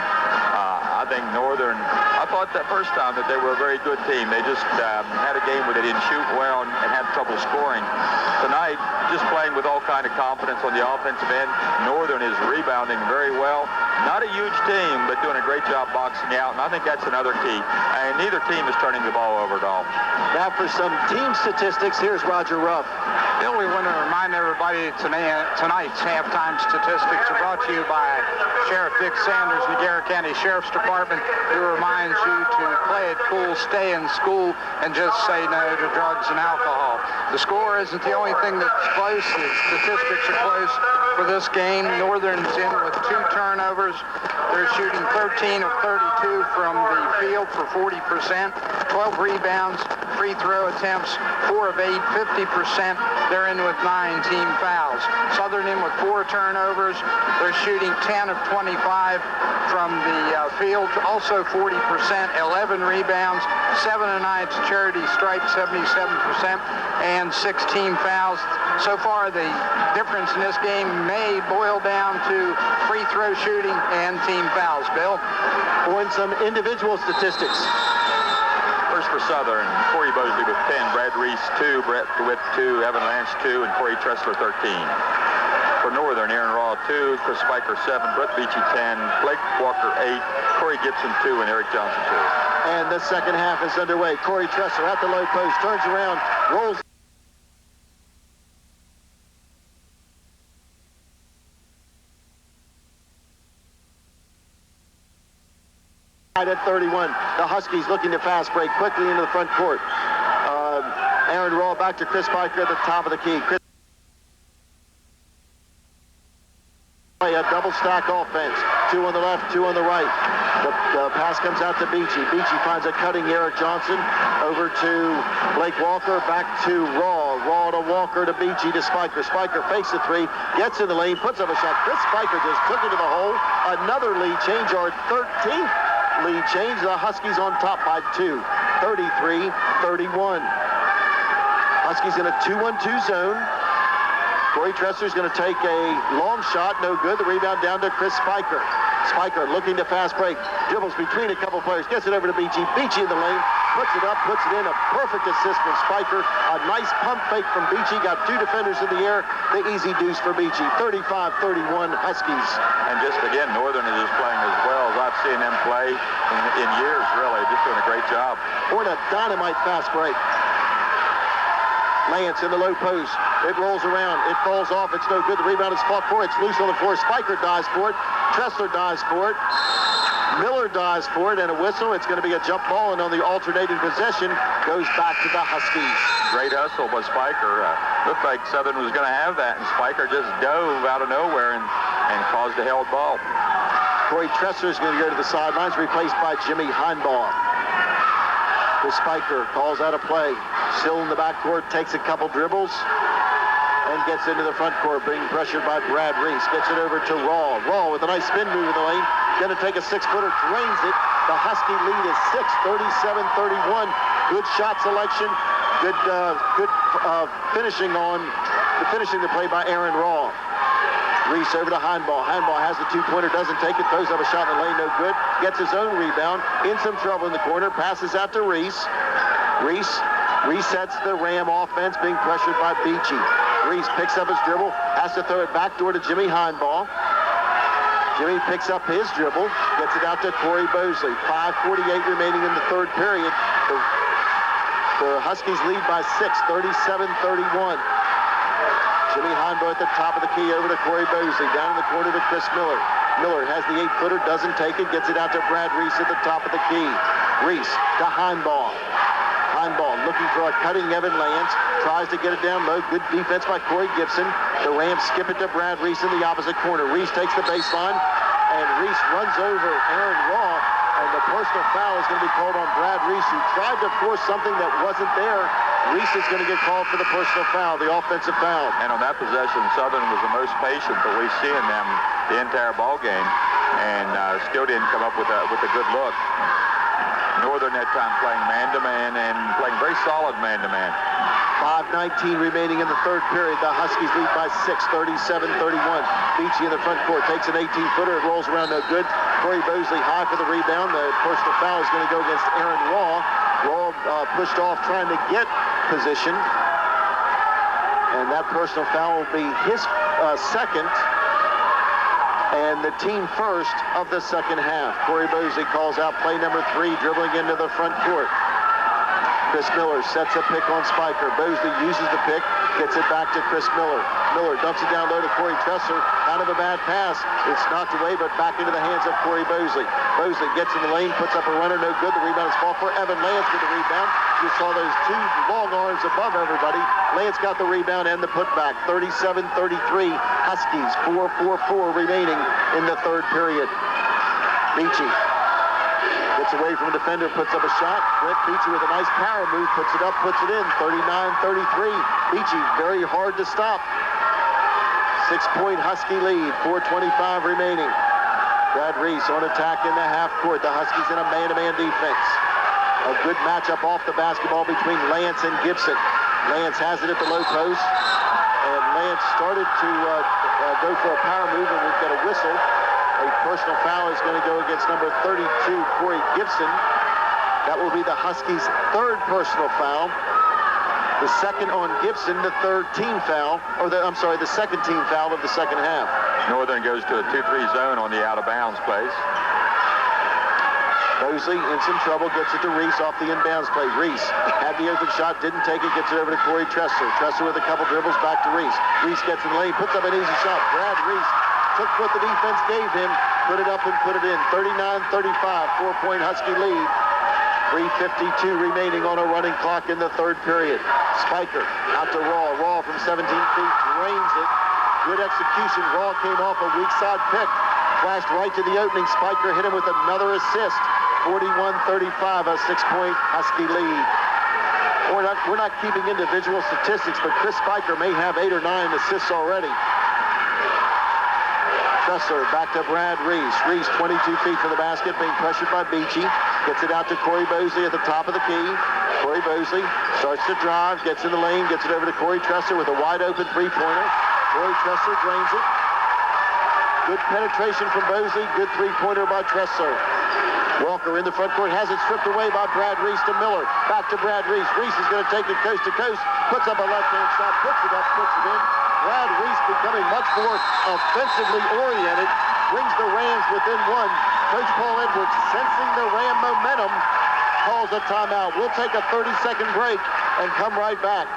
I think Northern, I thought that first time that they were a very good team. They just had a game where they didn't shoot well and had trouble scoring. Tonight, just playing with all kind of confidence on the offensive end. Northern is rebounding very well. Not a huge team, but doing a great job boxing out, and I think that's another key. And neither team is turning the ball over at all. Now for some team statistics, here's Roger Ruff. Bill, we want to remind everybody tonight's halftime statistics are brought to you by Sheriff Dick Sanders and the Garrett County Sheriff's Department, who reminds you to play it cool, stay in school, and just say no to drugs and alcohol. The score isn't the only thing that's close. The statistics are close for this game. Northern's in with 2 turnovers. They're shooting 13 of 32 from the field for 40%, 12 rebounds, free throw attempts, 4 of 8, 50%. They're in with 9 team fouls. Southern in with 4 turnovers. They're shooting 10 of 25 from the field, also 40%, 11 rebounds, 7 of 9 to charity stripes, 77%, and 6 team fouls. So far, the difference in this game may boil down to free throw shooting and team fouls. Bill? On some individual statistics. First for Southern, Corey Bosley with 10, Brad Reese 2, Brett DeWitt 2, Evan Lance 2, and Corey Tressler 13. For Northern, Aaron Raw 2, Chris Spiker 7, Brett Beachy 10, Blake Walker 8, Corey Gibson 2, and Eric Johnson 2. And the second half is underway. Corey Tressler at the low post, turns around, rolls at 31. The Huskies looking to fast break quickly into the front court. Aaron Raw back to Chris Spiker at the top of the key. Chris a double stack offense. 2 on the left, 2 on the right. The pass comes out to Beachy. Beachy finds a cutting Eric Johnson. Over to Blake Walker. Back to Raw. Raw to Walker to Beachy to Spiker. Spiker fakes the 3. Gets in the lane. Puts up a shot. Chris Spiker just took it to the hole. Another lead change. Our 13th lead change. The Huskies on top by 2. 33-31. Huskies in a 2-1-2 zone. Corey Tressler's going to take a long shot. No good. The rebound down to Chris Spiker. Spiker looking to fast break. Dribbles between a couple players. Gets it over to Beachy. Beachy in the lane. Puts it up. Puts it in. A perfect assist from Spiker. A nice pump fake from Beachy. Got 2 defenders in the air. The easy deuce for Beachy. 35-31 Huskies. And just again, Northern is just playing as well as I've seen them play in years, really. Just doing a great job. What a dynamite fast break. Lance in the low post. It rolls around. It falls off. It's no good. The rebound is fought for. It's loose on the floor. Spiker dives for it. Tressler dives for it. Miller dives for it, and a whistle. It's going to be a jump ball, and on the alternating possession, goes back to the Huskies. Great hustle by Spiker. Looked like Southern was going to have that, and Spiker just dove out of nowhere and caused a held ball. Corey Tressler is going to go to the sidelines, replaced by Jimmy Heinbaugh. The Spiker calls out a play. Still in the backcourt, takes a couple dribbles, and gets into the front court, being pressured by Brad Reese. Gets it over to Raw. Raw with a nice spin move in the lane. Going to take a six-footer, drains it. The Husky lead is 6, 37-31. Good shot selection. Good finishing the play by Aaron Raw. Reese over to Heinbaugh. Heinbaugh has the two-pointer, doesn't take it, throws up a shot in the lane, no good. Gets his own rebound, in some trouble in the corner, passes out to Reese. Reese resets the Ram offense, being pressured by Beachy. Reese picks up his dribble, has to throw it backdoor to Jimmy Heinbaugh. Jimmy picks up his dribble, gets it out to Corey Bosley. 5:48 remaining in the third period. The Huskies lead by 6, 37-31. Jimmy Heinbaugh at the top of the key, over to Corey Bosley. Down in the corner to Chris Miller. Miller has the 8-footer, doesn't take it, gets it out to Brad Reese at the top of the key. Reese to Heinbaugh. Heinbaugh looking for a cutting Evan Lance. Tries to get it down low. Good defense by Corey Gibson. The Rams skip it to Brad Reese in the opposite corner. Reese takes the baseline, and Reese runs over Aaron Raw, and the personal foul is going to be called on Brad Reese, who tried to force something that wasn't there. Reese is going to get called for the personal foul, the offensive foul. And on that possession, Southern was the most patient that we've seen them the entire ball game, and still didn't come up with a good look. Northern that time playing man-to-man and playing very solid man-to-man. 5:19 remaining in the third period. The Huskies lead by 6, 37-31. Beachy in the front court takes an 18-footer. It rolls around, no good. Corey Bosley high for the rebound. The personal foul is going to go against Aaron Raw. Raw pushed off trying to get position. And that personal foul will be his second and the team first of the second half. Corey Bosley calls out play number 3, dribbling into the front court. Chris Miller sets a pick on Spiker. Bosley uses the pick, gets it back to Chris Miller. Miller dumps it down low to Corey Tressler. Kind of a bad pass. It's knocked away, but back into the hands of Corey Bosley. Bosley gets in the lane, puts up a runner, no good. The rebound is fought for. Evan Lance with the rebound. You saw those two long arms above everybody. Lance got the rebound and the putback. 37-33. Huskies, 4:44 remaining in the third period. Beachy gets away from a defender, puts up a shot. Brent Beachy with a nice power move, puts it up, puts it in. 39-33. Beachy very hard to stop. 6-point Husky lead, 4:25 remaining. Brad Reese on attack in the half court. The Huskies in a man-to-man defense. A good matchup off the basketball between Lance and Gibson. Lance has it at the low post, and Lance started to go for a power move, and we've got a whistle. A personal foul is going to go against number 32, Corey Gibson. That will be the Huskies' third personal foul. The second on Gibson, the third team foul, the second team foul of the second half. Northern goes to a 2-3 zone on the out-of-bounds plays. Bosley in some trouble, gets it to Reese off the inbounds play. Reese had the open shot, didn't take it, gets it over to Corey Tressler. Tressler with a couple dribbles back to Reese. Reese gets in the lane, puts up an easy shot. Brad Reese took what the defense gave him, put it up and put it in. 39-35, 4-point Husky lead. 3:52 remaining on a running clock in the third period. Spiker out to Raw. Raw from 17 feet, drains it. Good execution. Raw came off a weak side pick. Flashed right to the opening. Spiker hit him with another assist. 41-35, a 6-point Husky lead. We're not keeping individual statistics, but Chris Spiker may have 8 or 9 assists already. Tressler back to Brad Reese. Reese 22 feet from the basket, being pressured by Beachy. Gets it out to Corey Bosley at the top of the key. Corey Bosley starts to drive, gets in the lane, gets it over to Corey Tressler with a wide open three-pointer. Corey Tressler drains it. Good penetration from Bosley. Good three-pointer by Tressler. Walker in the front court has it stripped away by Brad Reese to Miller. Back to Brad Reese. Reese is going to take it coast to coast. Puts up a left-hand shot. Puts it up. Puts it in. Brad Reese becoming much more offensively oriented. Brings the Rams within one. Coach Paul Edwards, sensing the Ram momentum, calls a timeout. We'll take a 30-second break and come right back.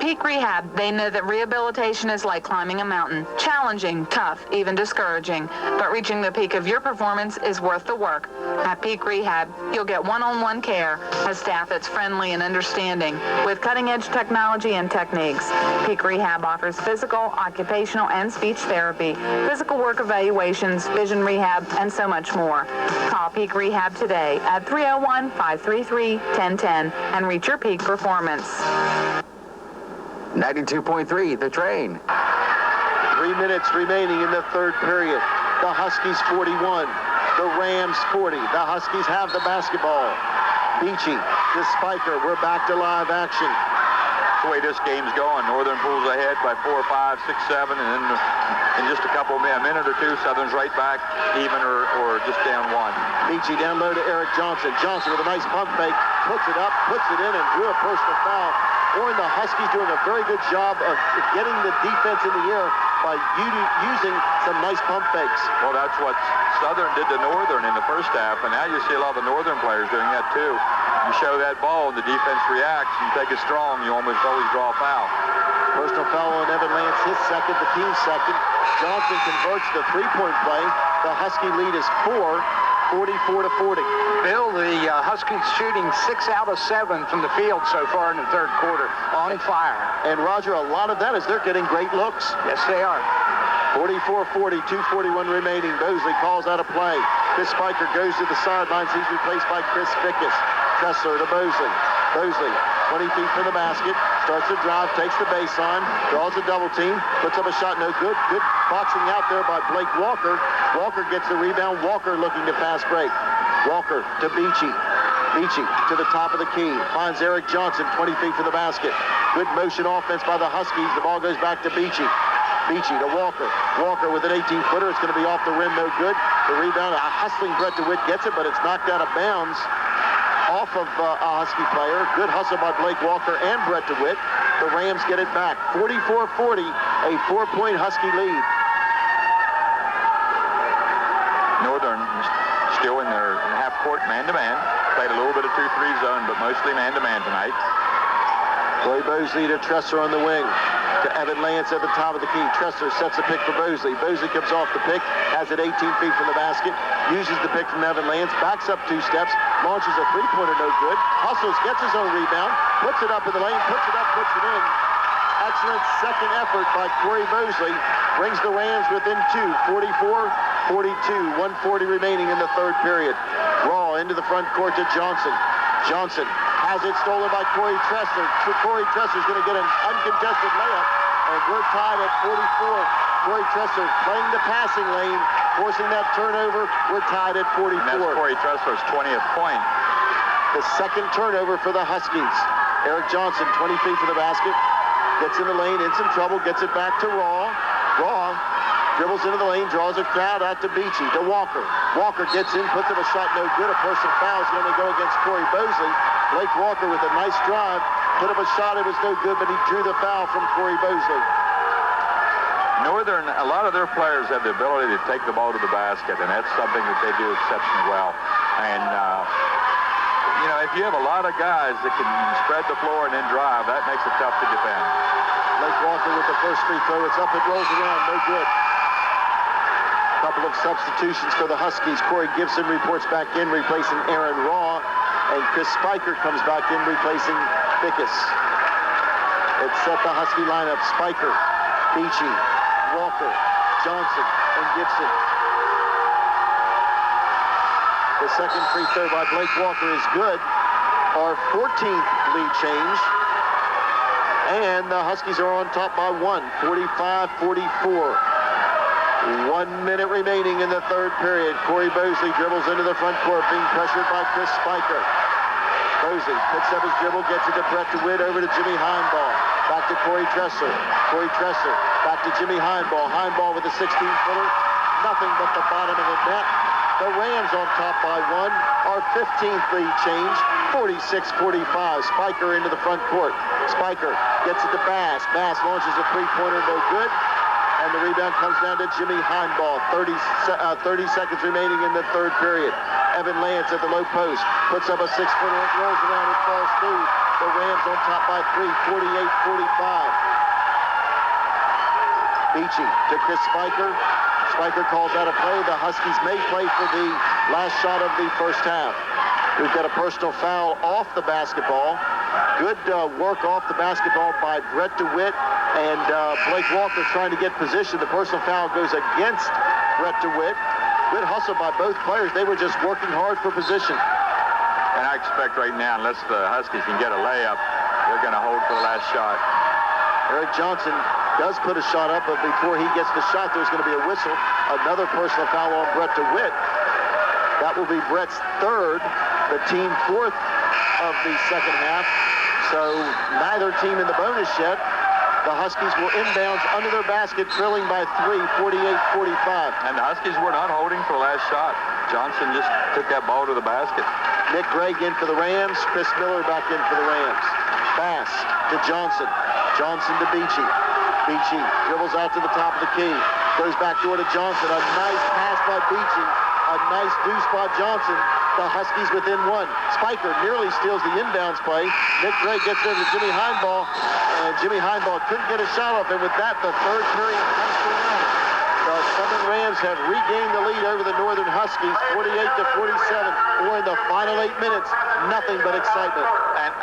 Peak Rehab, they know that rehabilitation is like climbing a mountain. Challenging, tough, even discouraging. But reaching the peak of your performance is worth the work. At Peak Rehab, you'll get one-on-one care, a staff that's friendly and understanding, with cutting-edge technology and techniques. Peak Rehab offers physical, occupational, and speech therapy, physical work evaluations, vision rehab, and so much more. Call Peak Rehab today at 301-533-1010 and reach your peak performance. 92.3, The Train. 3 minutes remaining in the third period. The Huskies 41, the Rams 40. The Huskies have the basketball. Beachy to Spiker. We're back to live action. That's the way this game's going. Northern pulls ahead by 4, 5, 6, 7, and then in just a minute or two, Southern's right back, even or just down 1. Beachy down low to Eric Johnson. Johnson with a nice pump fake, puts it up, puts it in, and drew a personal foul. Warren, the Huskies doing a very good job of getting the defense in the air by using some nice pump fakes. Well, that's what Southern did to Northern in the first half, and now you see a lot of the Northern players doing that too. You show that ball, and the defense reacts. You take it strong, you almost always draw a foul. Personal foul on Evan Lance, his second, the team's second. Johnson converts the three-point play. The Husky lead is 44-40. Bill, the Huskies shooting 6 out of 7 from the field so far in the third quarter. On fire. And Roger, a lot of that is they're getting great looks. Yes, they are. 44-40, 2:41 remaining. Mosley calls out a play. Chris Spiker goes to the sidelines. He's replaced by Chris Fickus. Tressler to Mosley. Mosley, 20 feet from the basket. Starts to drive, takes the baseline, draws a double team, puts up a shot, no good. Good boxing out there by Blake Walker. Walker gets the rebound. Walker looking to fast break. Walker to Beachy. Beachy to the top of the key. Finds Eric Johnson, 20 feet from the basket. Good motion offense by the Huskies. The ball goes back to Beachy. Beachy to Walker. Walker with an 18-footer. It's going to be off the rim, no good. The rebound, a hustling Brett DeWitt gets it, but it's knocked out of bounds off of a Husky player. Good hustle by Blake Walker and Brett DeWitt. The Rams get it back. 44-40, a 4-point Husky lead. Northern still in their half-court man-to-man. Played a little bit of 2-3 zone, but mostly man-to-man tonight. Corey Mosley to Tressler on the wing. To Evan Lance at the top of the key. Tressler sets a pick for Mosley. Mosley comes off the pick, has it 18 feet from the basket, uses the pick from Evan Lance, backs up 2 steps, launches a three-pointer, no good. Hustles, gets his own rebound, puts it up in the lane, puts it up, puts it in. Excellent second effort by Corey Mosley. Brings the Rams within 2, 44-42, 1:40 remaining in the third period. Raw into the front court to Johnson. Johnson has it stolen by Corey Tressler. Corey Tressler's going to get an uncontested layup, and we're tied at 44. Corey Tressler playing the passing lane, forcing that turnover. We're tied at 44. And that's Corey Tressler's 20th point. The second turnover for the Huskies. Eric Johnson, 20 feet from the basket, gets in the lane, in some trouble, gets it back to Raw. Raw dribbles into the lane, draws a crowd out to Beachy, to Walker. Walker gets in, puts up a shot, no good. A personal foul is going to go against Corey Mosley. Blake Walker with a nice drive, put up a shot, it was no good, but he drew the foul from Corey Mosley. Northern, a lot of their players have the ability to take the ball to the basket, and that's something that they do exceptionally well. And, you know, if you have a lot of guys that can spread the floor and then drive, that makes it tough to defend. Blake Walker with the first free throw. It's up, it rolls around, no good. Couple of substitutions for the Huskies. Corey Gibson reports back in, replacing Aaron Raw, and Chris Spiker comes back in, replacing Fickus. It's set the Husky lineup: Spiker, Beachy, Walker, Johnson, and Gibson. The second free throw by Blake Walker is good. Our 14th lead change. And the Huskies are on top by 1, 45-44. 1 minute remaining in the third period. Corey Mosley dribbles into the front court, being pressured by Chris Spiker. Mosley picks up his dribble, gets it to Brett DeWitt, over to Jimmy Heinball. Back to Corey Tressler. Corey Tressler back to Jimmy Heinball. Heinball with a 16-footer. Nothing but the bottom of the net. The Rams on top by 1. Our 15th lead change, 46-45. Spiker into the front court. Spiker gets it to Bass. Bass launches a three-pointer, no good. And the rebound comes down to Jimmy Heinball. 30 seconds remaining in the third period. Evan Lance at the low post puts up a 6-footer. It rolls around and falls through. The Rams on top by 3, 48-45. Beachy to Chris Spiker. Spiker calls out a play. The Huskies may play for the last shot of the first half. We've got a personal foul off the basketball. Good work off the basketball by Brett DeWitt and Blake Walker trying to get position. The personal foul goes against Brett DeWitt. Good hustle by both players. They were just working hard for position. And I expect right now, unless the Huskies can get a layup, they're going to hold for the last shot. Eric Johnson does put a shot up, but before he gets the shot, there's going to be a whistle. Another personal foul on Brett DeWitt. That will be Brett's third, the team fourth of the second half. So neither team in the bonus yet. The Huskies will inbounds under their basket, trailing by 3, 48-45. And the Huskies were not holding for the last shot. Johnson just took that ball to the basket. Nick Gregg in for the Rams. Chris Miller back in for the Rams. Pass to Johnson. Johnson to Beachy. Beachy dribbles out to the top of the key. Goes back door to Johnson. A nice pass by Beachy. A nice deuce by Johnson. The Huskies within one. Spiker nearly steals the inbounds play. Nick Gregg gets over to Jimmy Heinball, and Jimmy Heinball couldn't get a shot off, and with that, the third period comes to an end. The Southern Rams have regained the lead over the Northern Huskies, 48-47. Or in the final 8 minutes, nothing but excitement.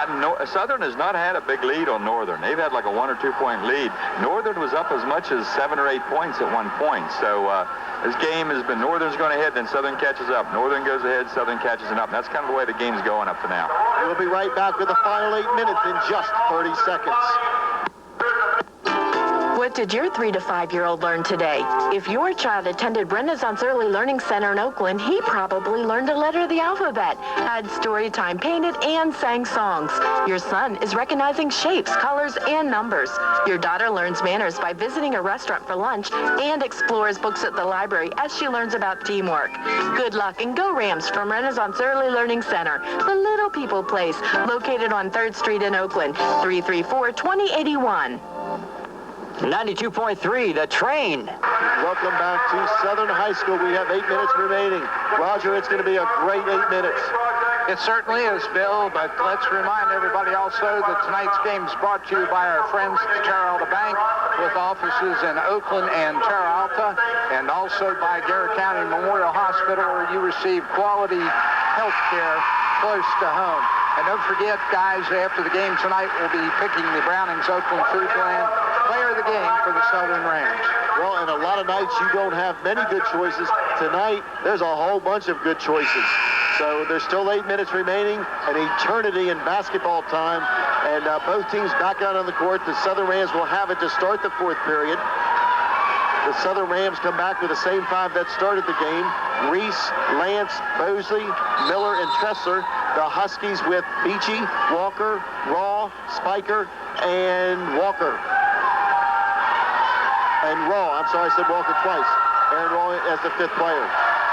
And Southern has not had a big lead on Northern. They've had like a 1 or 2 point lead. Northern was up as much as 7 or 8 points at one point. So this game has been Northern's going ahead, then Southern catches up. Northern goes ahead, Southern catches it up. That's kind of the way the game's going up to now. We'll be right back with the final 8 minutes in just 30 seconds. What did your 3 to 5-year-old learn today? If your child attended Renaissance Early Learning Center in Oakland, he probably learned a letter of the alphabet, had story time, painted, and sang songs. Your son is recognizing shapes, colors, and numbers. Your daughter learns manners by visiting a restaurant for lunch and explores books at the library as she learns about teamwork. Good luck and go Rams from Renaissance Early Learning Center, the Little People Place, located on 3rd Street in Oakland, 334-2081. 92.3, The Train. Welcome back to Southern High School. We have 8 minutes remaining. Roger, it's going to be a great 8 minutes. It certainly is, Bill, but let's remind everybody also that tonight's game is brought to you by our friends at the Terra Alta Bank, with offices in Oakland and Terra Alta, and also by Garrett County Memorial Hospital, where you receive quality health care close to home. And don't forget, guys, after the game tonight, we'll be picking the Brownings Oakland Food Plan player of the game for the Southern Rams. Well, and a lot of nights you don't have many good choices. Tonight, there's a whole bunch of good choices. So there's still 8 minutes remaining, an eternity in basketball time, and both teams back out on the court. The Southern Rams will have it to start the fourth period. The Southern Rams come back with the same 5 that started the game. Reese, Lance, Bosley, Miller, and Tressler. The Huskies with Beachy, Walker, Raw, Spiker, and Walker. And Raw, I'm sorry, I said Walker twice. Aaron Raw as the 5th player.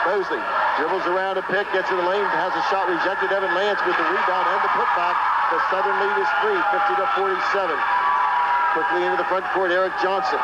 Bosley dribbles around a pick, gets in the lane, has a shot rejected. Evan Lance with the rebound and the putback. The Southern lead is 3, 50-47. Quickly into the front court, Eric Johnson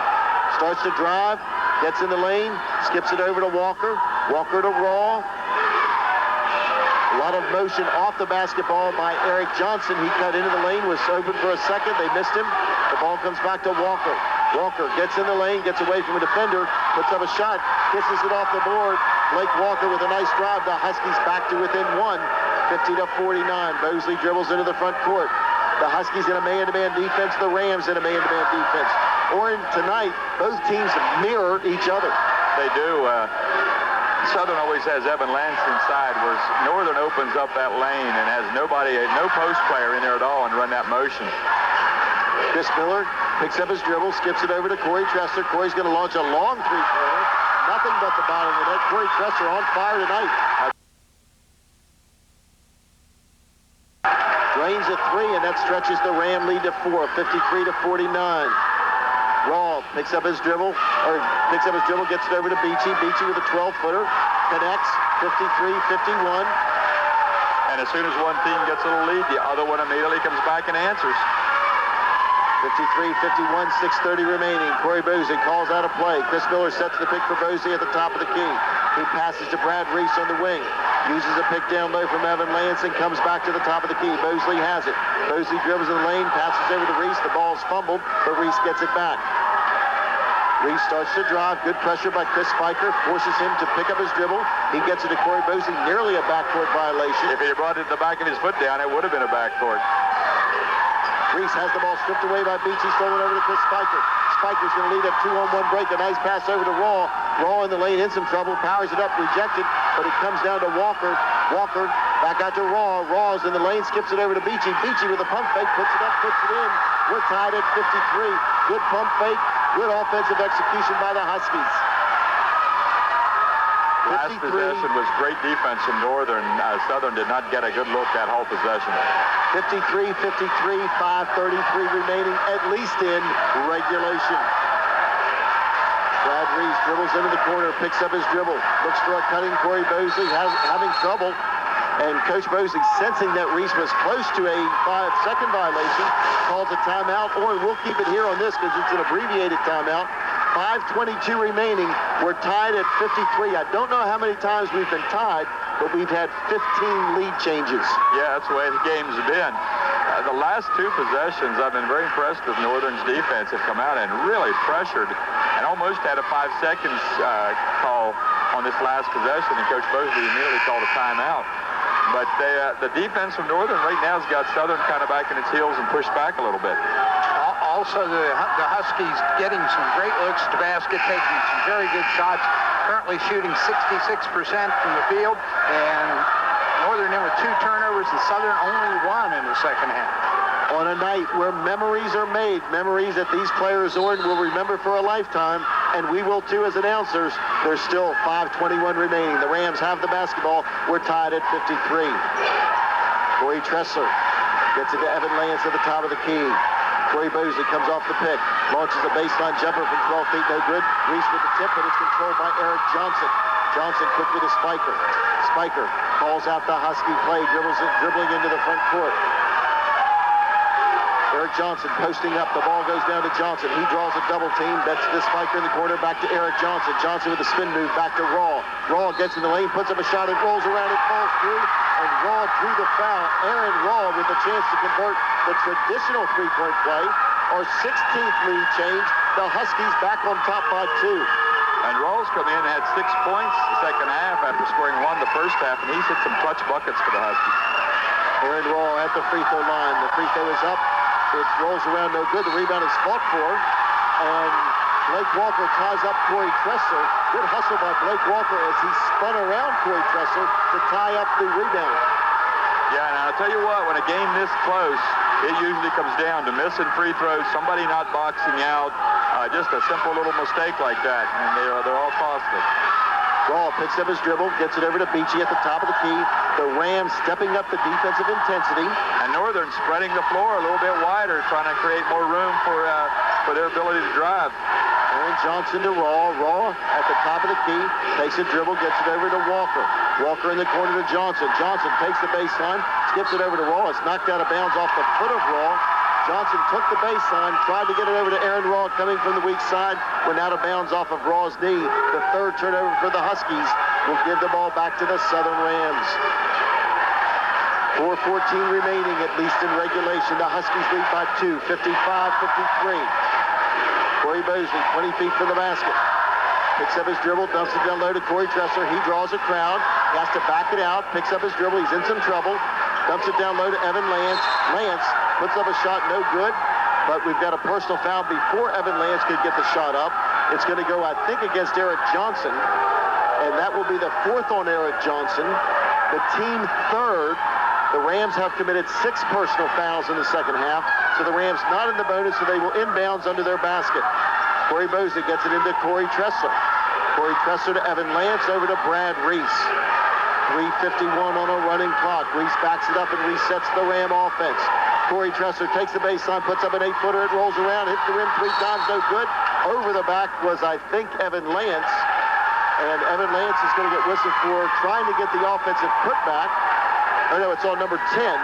starts to drive, gets in the lane, skips it over to Walker. Walker to Raw. A lot of motion off the basketball by Eric Johnson. He cut into the lane, was open for a second. They missed him. The ball comes back to Walker. Walker gets in the lane, gets away from a defender, puts up a shot, kisses it off the board. Blake Walker with a nice drive. The Huskies back to within 1, 50-49. Bosley dribbles into the front court. The Huskies in a man-to-man defense. The Rams in a man-to-man defense. Or tonight, both teams mirror each other. They do. Southern always has Evan Lance inside, whereas Northern opens up that lane and has nobody, no post player in there at all and run that motion. Chris Miller picks up his dribble, skips it over to Corey Tressler. Corey's going to launch a long three-pointer. Nothing but the bottom of the net. Corey Tressler on fire tonight. Drains a 3, and that stretches the Ram lead to 4, 53-49. Raw picks up his dribble, gets it over to Beachy. Beachy with a 12-footer, connects, 53-51. And as soon as one team gets a little lead, the other one immediately comes back and answers. 53-51, 6:30 remaining. Corey Bosley calls out a play. Chris Miller sets the pick for Bosley at the top of the key. He passes to Brad Reese on the wing. Uses a pick down low from Evan Lance and comes back to the top of the key. Mosley has it. Mosley dribbles in the lane, passes over to Reese. The ball's fumbled, but Reese gets it back. Reese starts to drive. Good pressure by Chris Spiker. Forces him to pick up his dribble. He gets it to Corey Bosley. Nearly a backcourt violation. If he had brought it in the back of his foot down, it would have been a backcourt. Reese has the ball stripped away by Beachy. Stolen over to Chris Spiker. Spiker's going to lead a 2-on-1 break. A nice pass over to Raw. Raw in the lane in some trouble. Powers it up. Rejected. But it comes down to Walker. Walker back out to Raw. Raw's in the lane. Skips it over to Beachy. Beachy with a pump fake. Puts it up. Puts it in. We're tied at 53. Good pump fake. Good offensive execution by the Huskies. Last possession was great defense from Northern. Southern did not get a good look that whole possession. 53-53, 5:33 remaining, at least in regulation. Brad Reese dribbles into the corner, picks up his dribble, looks for a cutting Corey Bosley, having trouble. And Coach Bosley, sensing that Reese was close to a 5-second violation, calls a timeout, or we'll keep it here on this because it's an abbreviated timeout. 5:22 remaining. We're tied at 53. I don't know how many times we've been tied, but we've had 15 lead changes. Yeah, that's the way the game's been. The last two possessions, I've been very impressed with Northern's defense. Have come out and really pressured and almost had a 5 seconds call on this last possession, and Coach Bosley immediately called a timeout. But the defense from Northern right now has got Southern kind of back in its heels and pushed back a little bit. Also, the Huskies getting some great looks at the basket, taking some very good shots, currently shooting 66% from the field, and Northern in with 2 turnovers and Southern only 1 in the second half. On a night where memories are made, memories that these players will remember for a lifetime, and we will too as announcers. There's still 5:21 remaining. The Rams have the basketball. We're tied at 53. Corey Tressler gets it to Evan Lance at the top of the key. Corey Bosley comes off the pick, launches a baseline jumper from 12 feet, no good. Reese with the tip, but it's controlled by Eric Johnson. Johnson quickly to Spiker. Spiker calls out the Husky play, dribbling into the front court. Eric Johnson posting up. The ball goes down to Johnson. He draws a double team. That's the Spiker in the corner. Back to Eric Johnson. Johnson with a spin move. Back to Raw. Raw gets in the lane, puts up a shot. It rolls around. It falls through. And Raw drew the foul. Aaron Raw with a chance to convert the traditional three-point play. Our 16th lead change. The Huskies back on top by 2. And Raw's come in and had 6 points the second half after scoring 1 the first half, and he's hit some clutch buckets for the Huskies. Aaron Raw at the free throw line. The free throw is up. It rolls around no good. The rebound is fought for. And Blake Walker ties up Corey Tressler. Good hustle by Blake Walker as he spun around Corey Tressler to tie up the rebound. Yeah, and I'll tell you what, when a game this close, it usually comes down to missing free throws, somebody not boxing out, just a simple little mistake like that, and they're all costly. Raw picks up his dribble, gets it over to Beachy at the top of the key. The Rams stepping up the defensive intensity. And Northern spreading the floor a little bit wider, trying to create more room for their ability to drive. Aaron Johnson to Raw. Raw at the top of the key, takes a dribble, gets it over to Walker. Walker in the corner to Johnson. Johnson takes the baseline, skips it over to Raw. It's knocked out of bounds off the foot of Raw. Johnson took the baseline, tried to get it over to Aaron Raw coming from the weak side, went out of bounds off of Raw's knee. The third turnover for the Huskies will give the ball back to the Southern Rams. 4:14 remaining, at least in regulation. The Huskies lead by 2, 55-53. Corey Bosley, 20 feet from the basket. Picks up his dribble, dumps it down low to Corey Tressler. He draws a crowd. He has to back it out, picks up his dribble. He's in some trouble. Dumps it down low to Evan Lance. Lance puts up a shot, no good. But we've got a personal foul before Evan Lance could get the shot up. It's going to go, I think, against Eric Johnson. And that will be the 4th on Eric Johnson. The team 3rd. The Rams have committed 6 personal fouls in the second half. So the Rams not in the bonus, so they will inbounds under their basket. Corey Bosley gets it into Corey Tressler. Corey Tressler to Evan Lance, over to Brad Reese. 3:51 on a running clock. Reese backs it up and resets the Ram offense. Corey Tressler takes the baseline, puts up an 8-footer. It rolls around, hits the rim 3 times, no good. Over the back was, I think, Evan Lance. And Evan Lance is going to get whistled for trying to get the offensive putback. Oh, no, it's on number 10.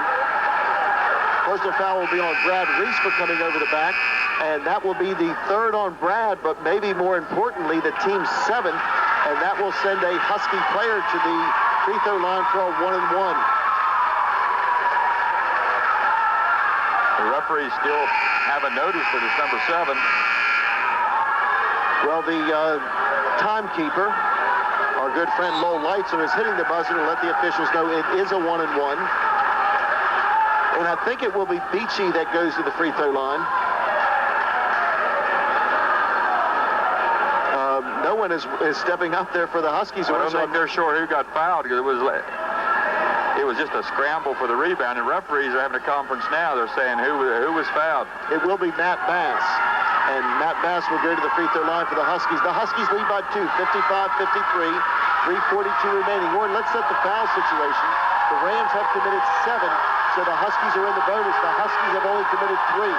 Personal foul will be on Brad Reese for coming over the back. And that will be the 3rd on Brad, but maybe more importantly, the team's 7th And that will send a Husky player to the free throw line for a 1-and-1. The referees still haven't noticed that it's number 7. Well, the timekeeper, our good friend Lowell Leitzer, is hitting the buzzer to let the officials know it is a 1-and-1. And I think it will be Beachy that goes to the free throw line. No one is stepping up there for the Huskies. I don't think they're sure who got fouled, because it was just a scramble for the rebound, and referees are having a conference now. They're saying who was fouled. It will be Matt Bass. And Matt Bass will go to the free throw line for the Huskies. The Huskies lead by 2, 55-53, 3:42 remaining. Warren, let's set the foul situation. The Rams have committed 7, so the Huskies are in the bonus. The Huskies have only committed 3.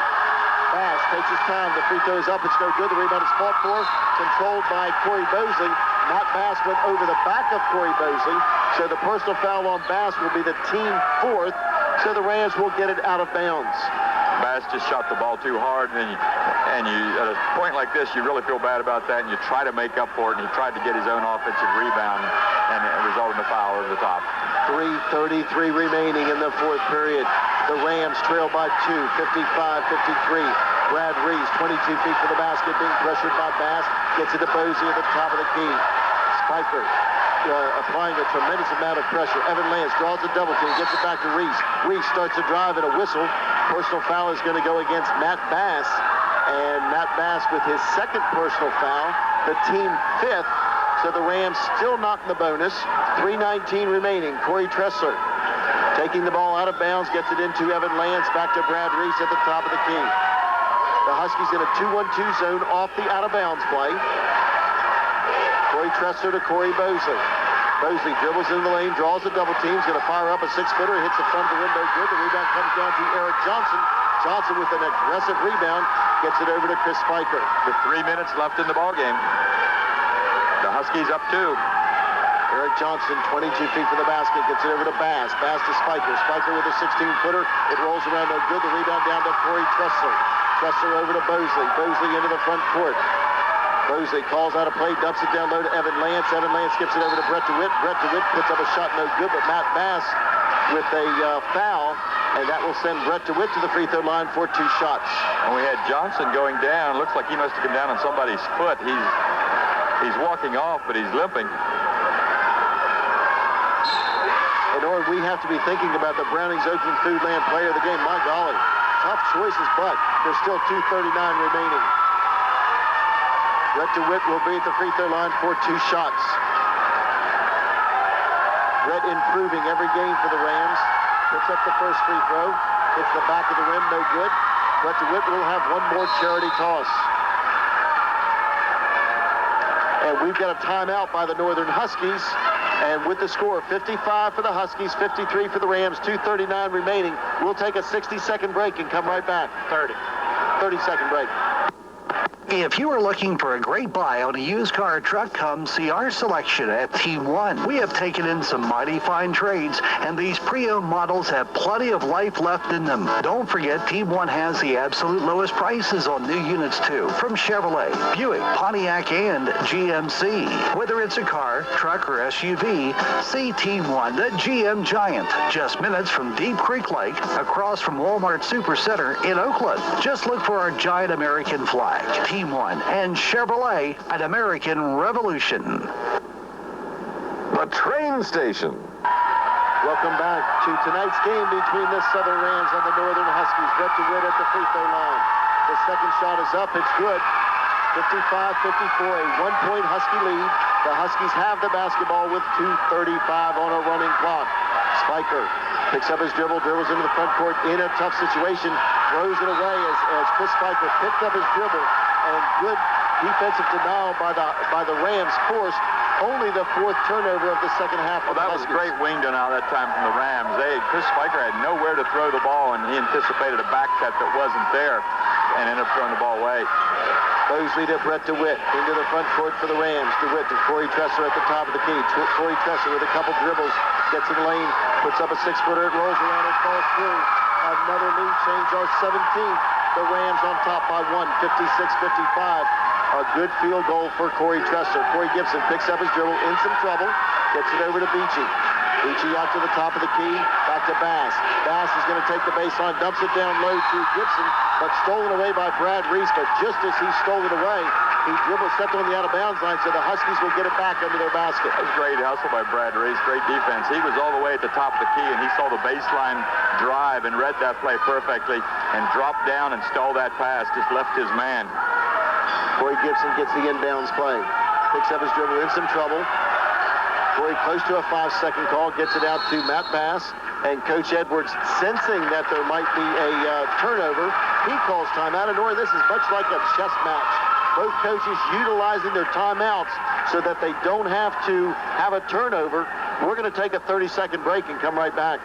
Bass takes his time. The free throw is up. It's no good. The rebound is fought for. Controlled by Corey Bosley. Matt Bass went over the back of Corey Bosley. So the personal foul on Bass will be the team 4th. So the Rams will get it out of bounds. Bass just shot the ball too hard, and you at a point like this, you really feel bad about that, and you try to make up for it, and he tried to get his own offensive rebound, and it resulted in a foul over the top. 3:33 remaining in the 4th period. The Rams trail by 2, 55-53. Brad Reese, 22 feet for the basket, being pressured by Bass. Gets it to Bosley at the top of the key. Spiker applying a tremendous amount of pressure. Evan Lance draws a double team, gets it back to Reese. Reese starts to drive at a whistle. Personal foul is going to go against Matt Bass. And Matt Bass with his 2nd personal foul, the team 5th. So the Rams still not in the bonus. 3:19 remaining. Corey Tressler taking the ball out of bounds, gets it into Evan Lance, back to Brad Reese at the top of the key. The Huskies in a 2-1-2 zone off the out-of-bounds play. Corey Tressler to Corey Bosley. Bosley dribbles in the lane, draws a double team. He's going to fire up a 6-footer, hits the front of the rim, no good. The rebound comes down to Eric Johnson. Johnson with an aggressive rebound, gets it over to Chris Spiker. With 3 minutes left in the ballgame. The Huskies up 2. Eric Johnson, 22 feet for the basket, gets it over to Bass. Bass to Spiker. Spiker with a 16-footer. It rolls around, no good. The rebound down to Corey Tressler. Tressler over to Bosley. Bosley into the front court. Bosley calls out a play, dumps it down low to Evan Lance. Evan Lance skips it over to Brett DeWitt. Brett DeWitt puts up a shot, no good, but Matt Bass with a foul, and that will send Brett DeWitt to the free throw line for 2 shots. And we had Johnson going down. Looks like he must have come down on somebody's foot. He's walking off, but he's limping. And or we have to be thinking about the Brownings Oakland Foodland player of the game. My golly, tough choices, but there's still 2:39 remaining. Brett DeWitt will be at the free throw line for 2 shots. Brett improving every game for the Rams. Puts up the first free throw. Hits the back of the rim, no good. Brett DeWitt will have one more charity toss. And we've got a timeout by the Northern Huskies. And with the score, 55 for the Huskies, 53 for the Rams, 2:39 remaining. We'll take a 60-second break and come right back. 30-second break. If you are looking for a great buy on a used car or truck, come see our selection at Team 1. We have taken in some mighty fine trades, and these pre-owned models have plenty of life left in them. Don't forget, Team 1 has the absolute lowest prices on new units, too, from Chevrolet, Buick, Pontiac, and GMC. Whether it's a car, truck, or SUV, see Team 1, the GM Giant, just minutes from Deep Creek Lake, across from Walmart Supercenter in Oakland. Just look for our giant American flag. Team 1 and Chevrolet, an American revolution. The train station. Welcome back to tonight's game between the Southern Rams and the Northern Huskies. Brett DeWitt at the free throw line. The second shot is up. It's good. 55-54, a 1-point Husky lead. The Huskies have the basketball with 2:35 on a running clock. Spiker picks up his dribble, dribbles into the front court in a tough situation, throws it away as Chris Spiker picked up his dribble, and good defensive denial by the Rams forced only the 4th turnover of the second half. Well, that was a great wing denial that time from the Rams. Chris Spiker had nowhere to throw the ball, and he anticipated a back cut that wasn't there and ended up throwing the ball away. Bosley to Brett DeWitt into the front court for the Rams. DeWitt to Corey Tressler at the top of the key. Corey Tressler with a couple dribbles, gets in the lane, puts up a 6-footer, it rolls around and falls through. Another lead change, our 17th. The Rams on top by 1, 56-55. A good field goal for Corey Tressler. Corey Gibson picks up his dribble, in some trouble, gets it over to Beachy. Beachy out to the top of the key, back to Bass. Bass is going to take the baseline, dumps it down low to Gibson, but stolen away by Brad Reese. But just as he stole it away, he dribbled, stepped on the out-of-bounds line, so the Huskies will get it back under their basket. That was great hustle by Brad Reese, great defense. He was all the way at the top of the key, and he saw the baseline drive and read that play perfectly and dropped down and stole that pass, just left his man. Corey Gibson gets the inbounds play. Picks up his dribble, in some trouble. Corey close to a 5-second call, gets it out to Matt Bass, and Coach Edwards, sensing that there might be a turnover, he calls timeout. And Nora, this is much like a chess match. Both coaches utilizing their timeouts so that they don't have to have a turnover. We're going to take a 30-second break and come right back.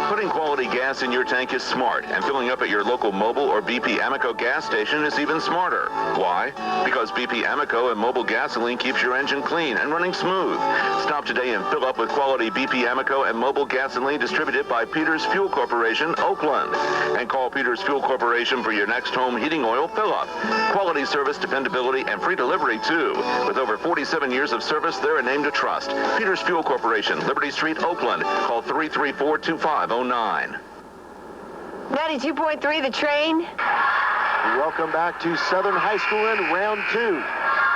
Putting quality gas in your tank is smart, and filling up at your local Mobil or BP Amoco gas station is even smarter. Why? Because BP Amoco and Mobil gasoline keeps your engine clean and running smooth. Stop today and fill up with quality BP Amoco and Mobil gasoline distributed by Peters Fuel Corporation, Oakland. And call Peters Fuel Corporation for your next home heating oil fill-up. Quality service, dependability, and free delivery, too. With over 47 years of service, they're a name to trust. Peters Fuel Corporation, Liberty Street, Oakland. Call 334-2509. 92.3 The Train. Welcome back to Southern High School in round 2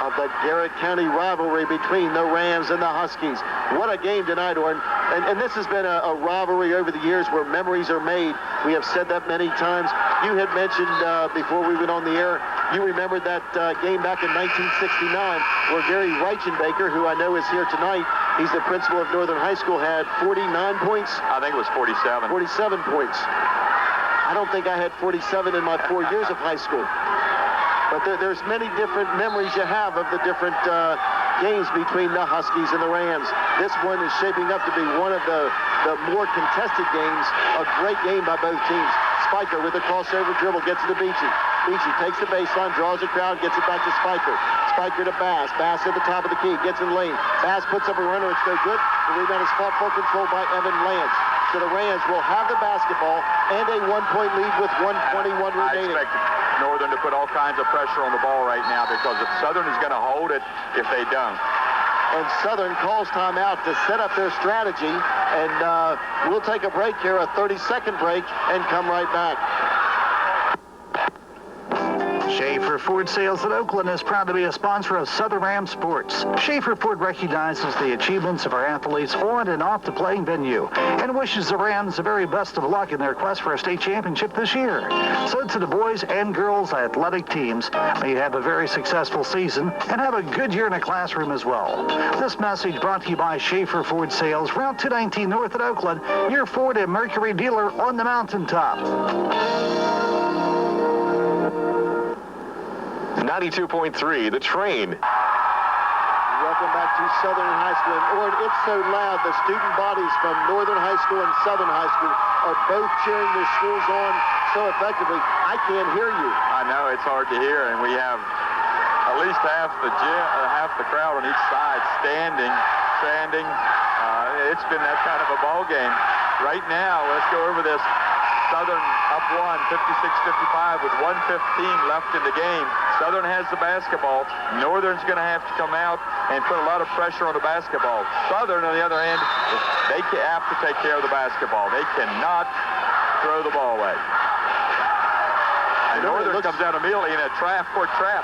of the Garrett County rivalry between the Rams and the Huskies. What a game tonight, Orton. And this has been a rivalry over the years where memories are made. We have said that many times. You had mentioned before we went on the air, you remembered that game back in 1969 where Gary Reichenbaker, who I know is here tonight, he's the principal of Northern High School, had 49 points. I think it was 47. 47 points. I don't think I had 47 in my 4 years of high school. But there's many different memories you have of the different games between the Huskies and the Rams. This one is shaping up to be one of the more contested games. A great game by both teams. Spiker with a crossover dribble gets it to Beachy. Beachy takes the baseline, draws the crowd, gets it back to Spiker. Spiker to Bass. Bass at the top of the key, gets in lane. Bass puts up a runner, it's no good. The rebound is fought for control by Evan Lance. So the Rams will have the basketball and a 1-point lead with 1:21 remaining. I expect Northern to put all kinds of pressure on the ball right now because if Southern is going to hold it, if they don't. And Southern calls timeout to set up their strategy. And we'll take a break here, a 30-second break, and come right back. Schaefer Ford Sales at Oakland is proud to be a sponsor of Southern Ram Sports. Schaefer Ford recognizes the achievements of our athletes on and off the playing venue and wishes the Rams the very best of luck in their quest for a state championship this year. So to the boys and girls athletic teams, may you have a very successful season and have a good year in the classroom as well. This message brought to you by Schaefer Ford Sales, Route 219 North at Oakland, your Ford and Mercury dealer on the mountaintop. 92.3 The Train. Welcome back to Southern High School. And Orrin, it's so loud. The student bodies from Northern High School and Southern High School are both cheering their schools on so effectively. I can't hear you. I know, it's hard to hear, and we have at least half the crowd on each side standing. It's been that kind of a ball game. Right now, let's go over this. Southern up 56-55 with 1:15 left in the game. Southern has the basketball. Northern's going to have to come out and put a lot of pressure on the basketball. Southern, on the other hand, they have to take care of the basketball. They cannot throw the ball away. And Northern comes out immediately in a court trap.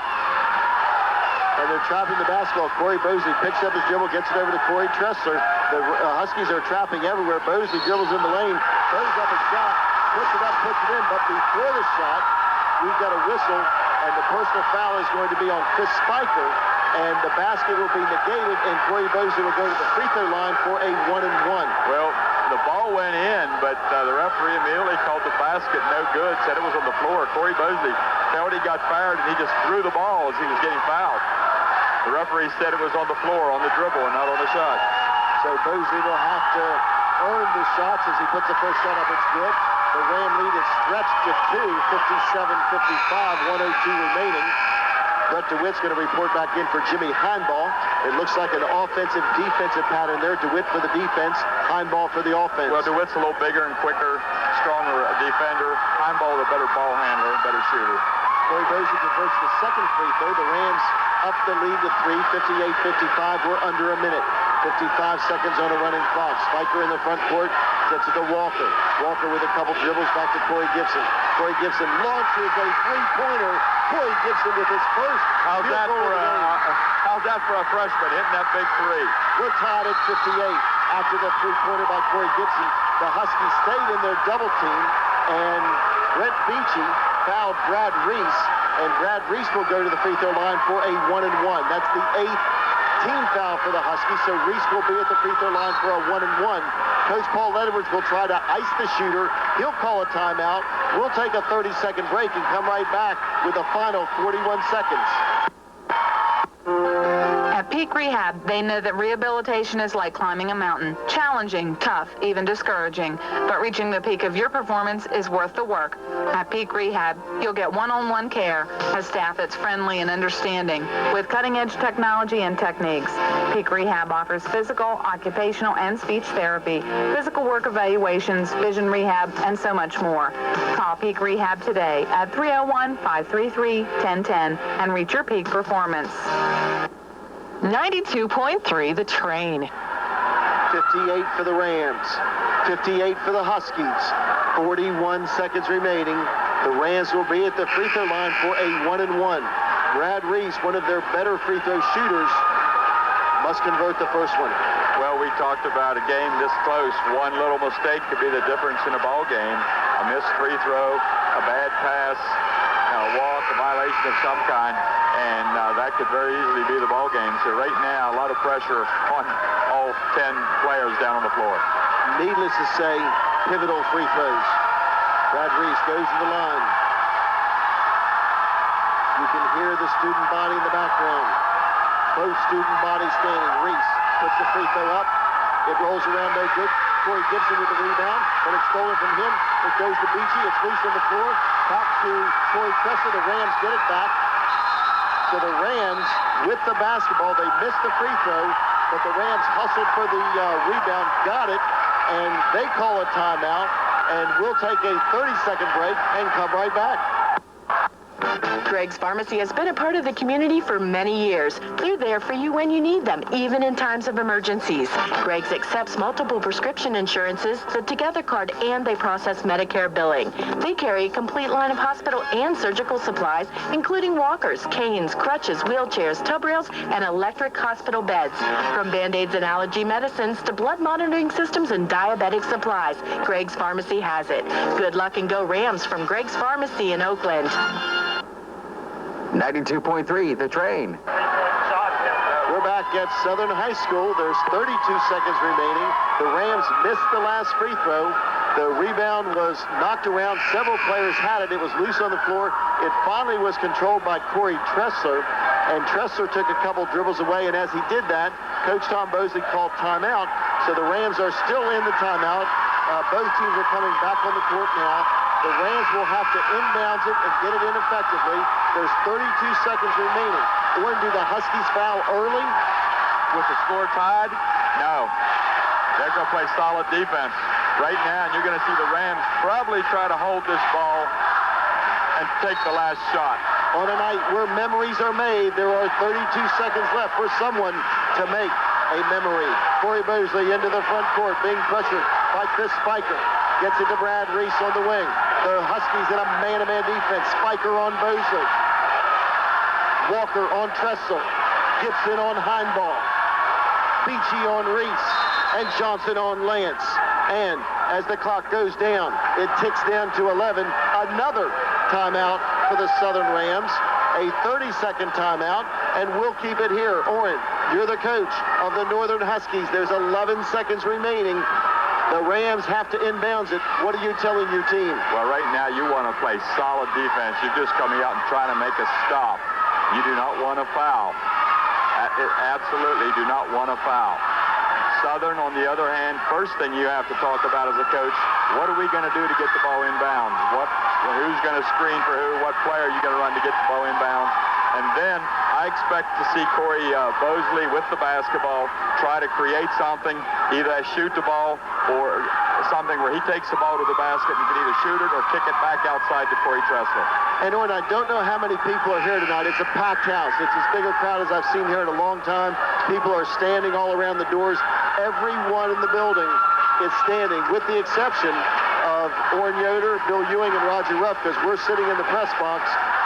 And they're trapping the basketball. Corey Bosley picks up his dribble, gets it over to Corey Tressler. The Huskies are trapping everywhere. Bosley dribbles in the lane, throws up a shot, puts it up, puts it in. But before the shot, we've got a whistle, and the personal foul is going to be on Chris Spiker. And the basket will be negated, and Corey Bosley will go to the free throw line for a 1-and-1. Well, the ball went in, but the referee immediately called the basket no good, said it was on the floor. Corey Bosley felt he got fired, and he just threw the ball as he was getting fouled. The referee said it was on the floor, on the dribble, and not on the shot. So Bosley will have to earn the shots as he puts the first shot up. It's good. The Ram lead is stretched to 2, 57-55, 1:02 remaining. Brett DeWitt's going to report back in for Jimmy Heinball. It looks like an offensive-defensive pattern there. DeWitt for the defense, Heinball for the offense. Well, DeWitt's a little bigger and quicker, stronger defender. Heinball, the better ball handler, better shooter. Corey Bosley converts the second free throw. The Rams up the lead to 3, 58-55. We're under a minute. 55 seconds on a running clock. Spiker in the front court gets it to Walker. Walker with a couple dribbles back to Corey Gibson. Corey Gibson launches a three-pointer. Corey Gibson with his first. How's that for a freshman hitting that big three? We're tied at 58 after the three-pointer by Corey Gibson. The Huskies stayed in their double team, and Brent Beachy fouled Brad Reese, and Brad Reese will go to the free throw line for a 1-and-1. That's the 8th team foul for the Huskies, so Reese will be at the free throw line for a 1-and-1. Coach Paul Edwards will try to ice the shooter. He'll call a timeout. We'll take a 30-second break and come right back with the final 41 seconds. At Peak Rehab, they know that rehabilitation is like climbing a mountain. Challenging, tough, even discouraging. But reaching the peak of your performance is worth the work. At Peak Rehab, you'll get one-on-one care, a staff that's friendly and understanding, with cutting-edge technology and techniques. Peak Rehab offers physical, occupational, and speech therapy, physical work evaluations, vision rehab, and so much more. Call Peak Rehab today at 301-533-1010 and reach your peak performance. 92.3 The Train. 58 for the Rams, 58 for the Huskies, 41 seconds remaining. The Rams will be at the free throw line for a 1-and-1. Brad Reese, one of their better free throw shooters, must convert the first one. Well, we talked about a game this close. One little mistake could be the difference in a ball game. A missed free throw, a bad pass, a walk, a violation of some kind, and that could very easily be the ball game. So right now, a lot of pressure on all 10 players down on the floor. Needless to say, pivotal free throws. Brad Reese goes to the line. You can hear the student body in the background. Both student bodies standing. Reese puts the free throw up. It rolls around no good. Corey Gibson with the rebound, but it's stolen from him. It goes to Beachy. It's loose on the floor. Back to Corey Tressler. The Rams get it back. So the Rams, with the basketball, they missed the free throw, but the Rams hustled for the rebound, got it, and they call a timeout, and we'll take a 30-second break and come right back. Greg's Pharmacy has been a part of the community for many years. They're there for you when you need them, even in times of emergencies. Greg's accepts multiple prescription insurances, the Together card, and they process Medicare billing. They carry a complete line of hospital and surgical supplies, including walkers, canes, crutches, wheelchairs, tub rails, and electric hospital beds. From Band-Aids and allergy medicines to blood monitoring systems and diabetic supplies, Greg's Pharmacy has it. Good luck and go Rams from Greg's Pharmacy in Oakland. 92.3 The Train. We're back at Southern High School. There's 32 seconds remaining. The Rams missed the last free throw. The rebound was knocked around. Several players had it. It was loose on the floor. It finally was controlled by Corey Tressler, and Tressler took a couple dribbles away, and as he did that, Coach Tom Bosley called timeout. So the Rams are still in the timeout. Both teams are coming back on the court now. The Rams will have to inbounds it and get it in effectively. There's 32 seconds remaining. Or do the Huskies foul early? With the score tied? No. They're going to play solid defense right now, and you're going to see the Rams probably try to hold this ball and take the last shot. On a night where memories are made, there are 32 seconds left for someone to make a memory. Corey Bosley into the front court, being pressured by Chris Spiker. Gets it to Brad Reese on the wing. The Huskies in a man-to-man defense. Spiker on Bosley. Walker on Tressler. Gibson on Heinball. Beachy on Reese. And Johnson on Lance. And as the clock goes down, it ticks down to 11. Another timeout for the Southern Rams. A 30-second timeout, and we'll keep it here. Oren, you're the coach of the Northern Huskies. There's 11 seconds remaining. The Rams have to inbounds it. What are you telling your team? Well, right now you want to play solid defense. You're just coming out and trying to make a stop. You do not want to foul. Absolutely do not want to foul. Southern, on the other hand, first thing you have to talk about as a coach, what are we going to do to get the ball inbounds? Who's going to screen for who? What player are you going to run to get the ball inbounds? And then I expect to see Corey Bosley with the basketball try to create something, either shoot the ball or something where he takes the ball to the basket and can either shoot it or kick it back outside to Corey Tressler. And Orrin, I don't know how many people are here tonight. It's a packed house. It's as big a crowd as I've seen here in a long time. People are standing all around the doors. Everyone in the building is standing, with the exception of Orrin Yoder, Bill Ewing, and Roger Ruff, because we're sitting in the press box.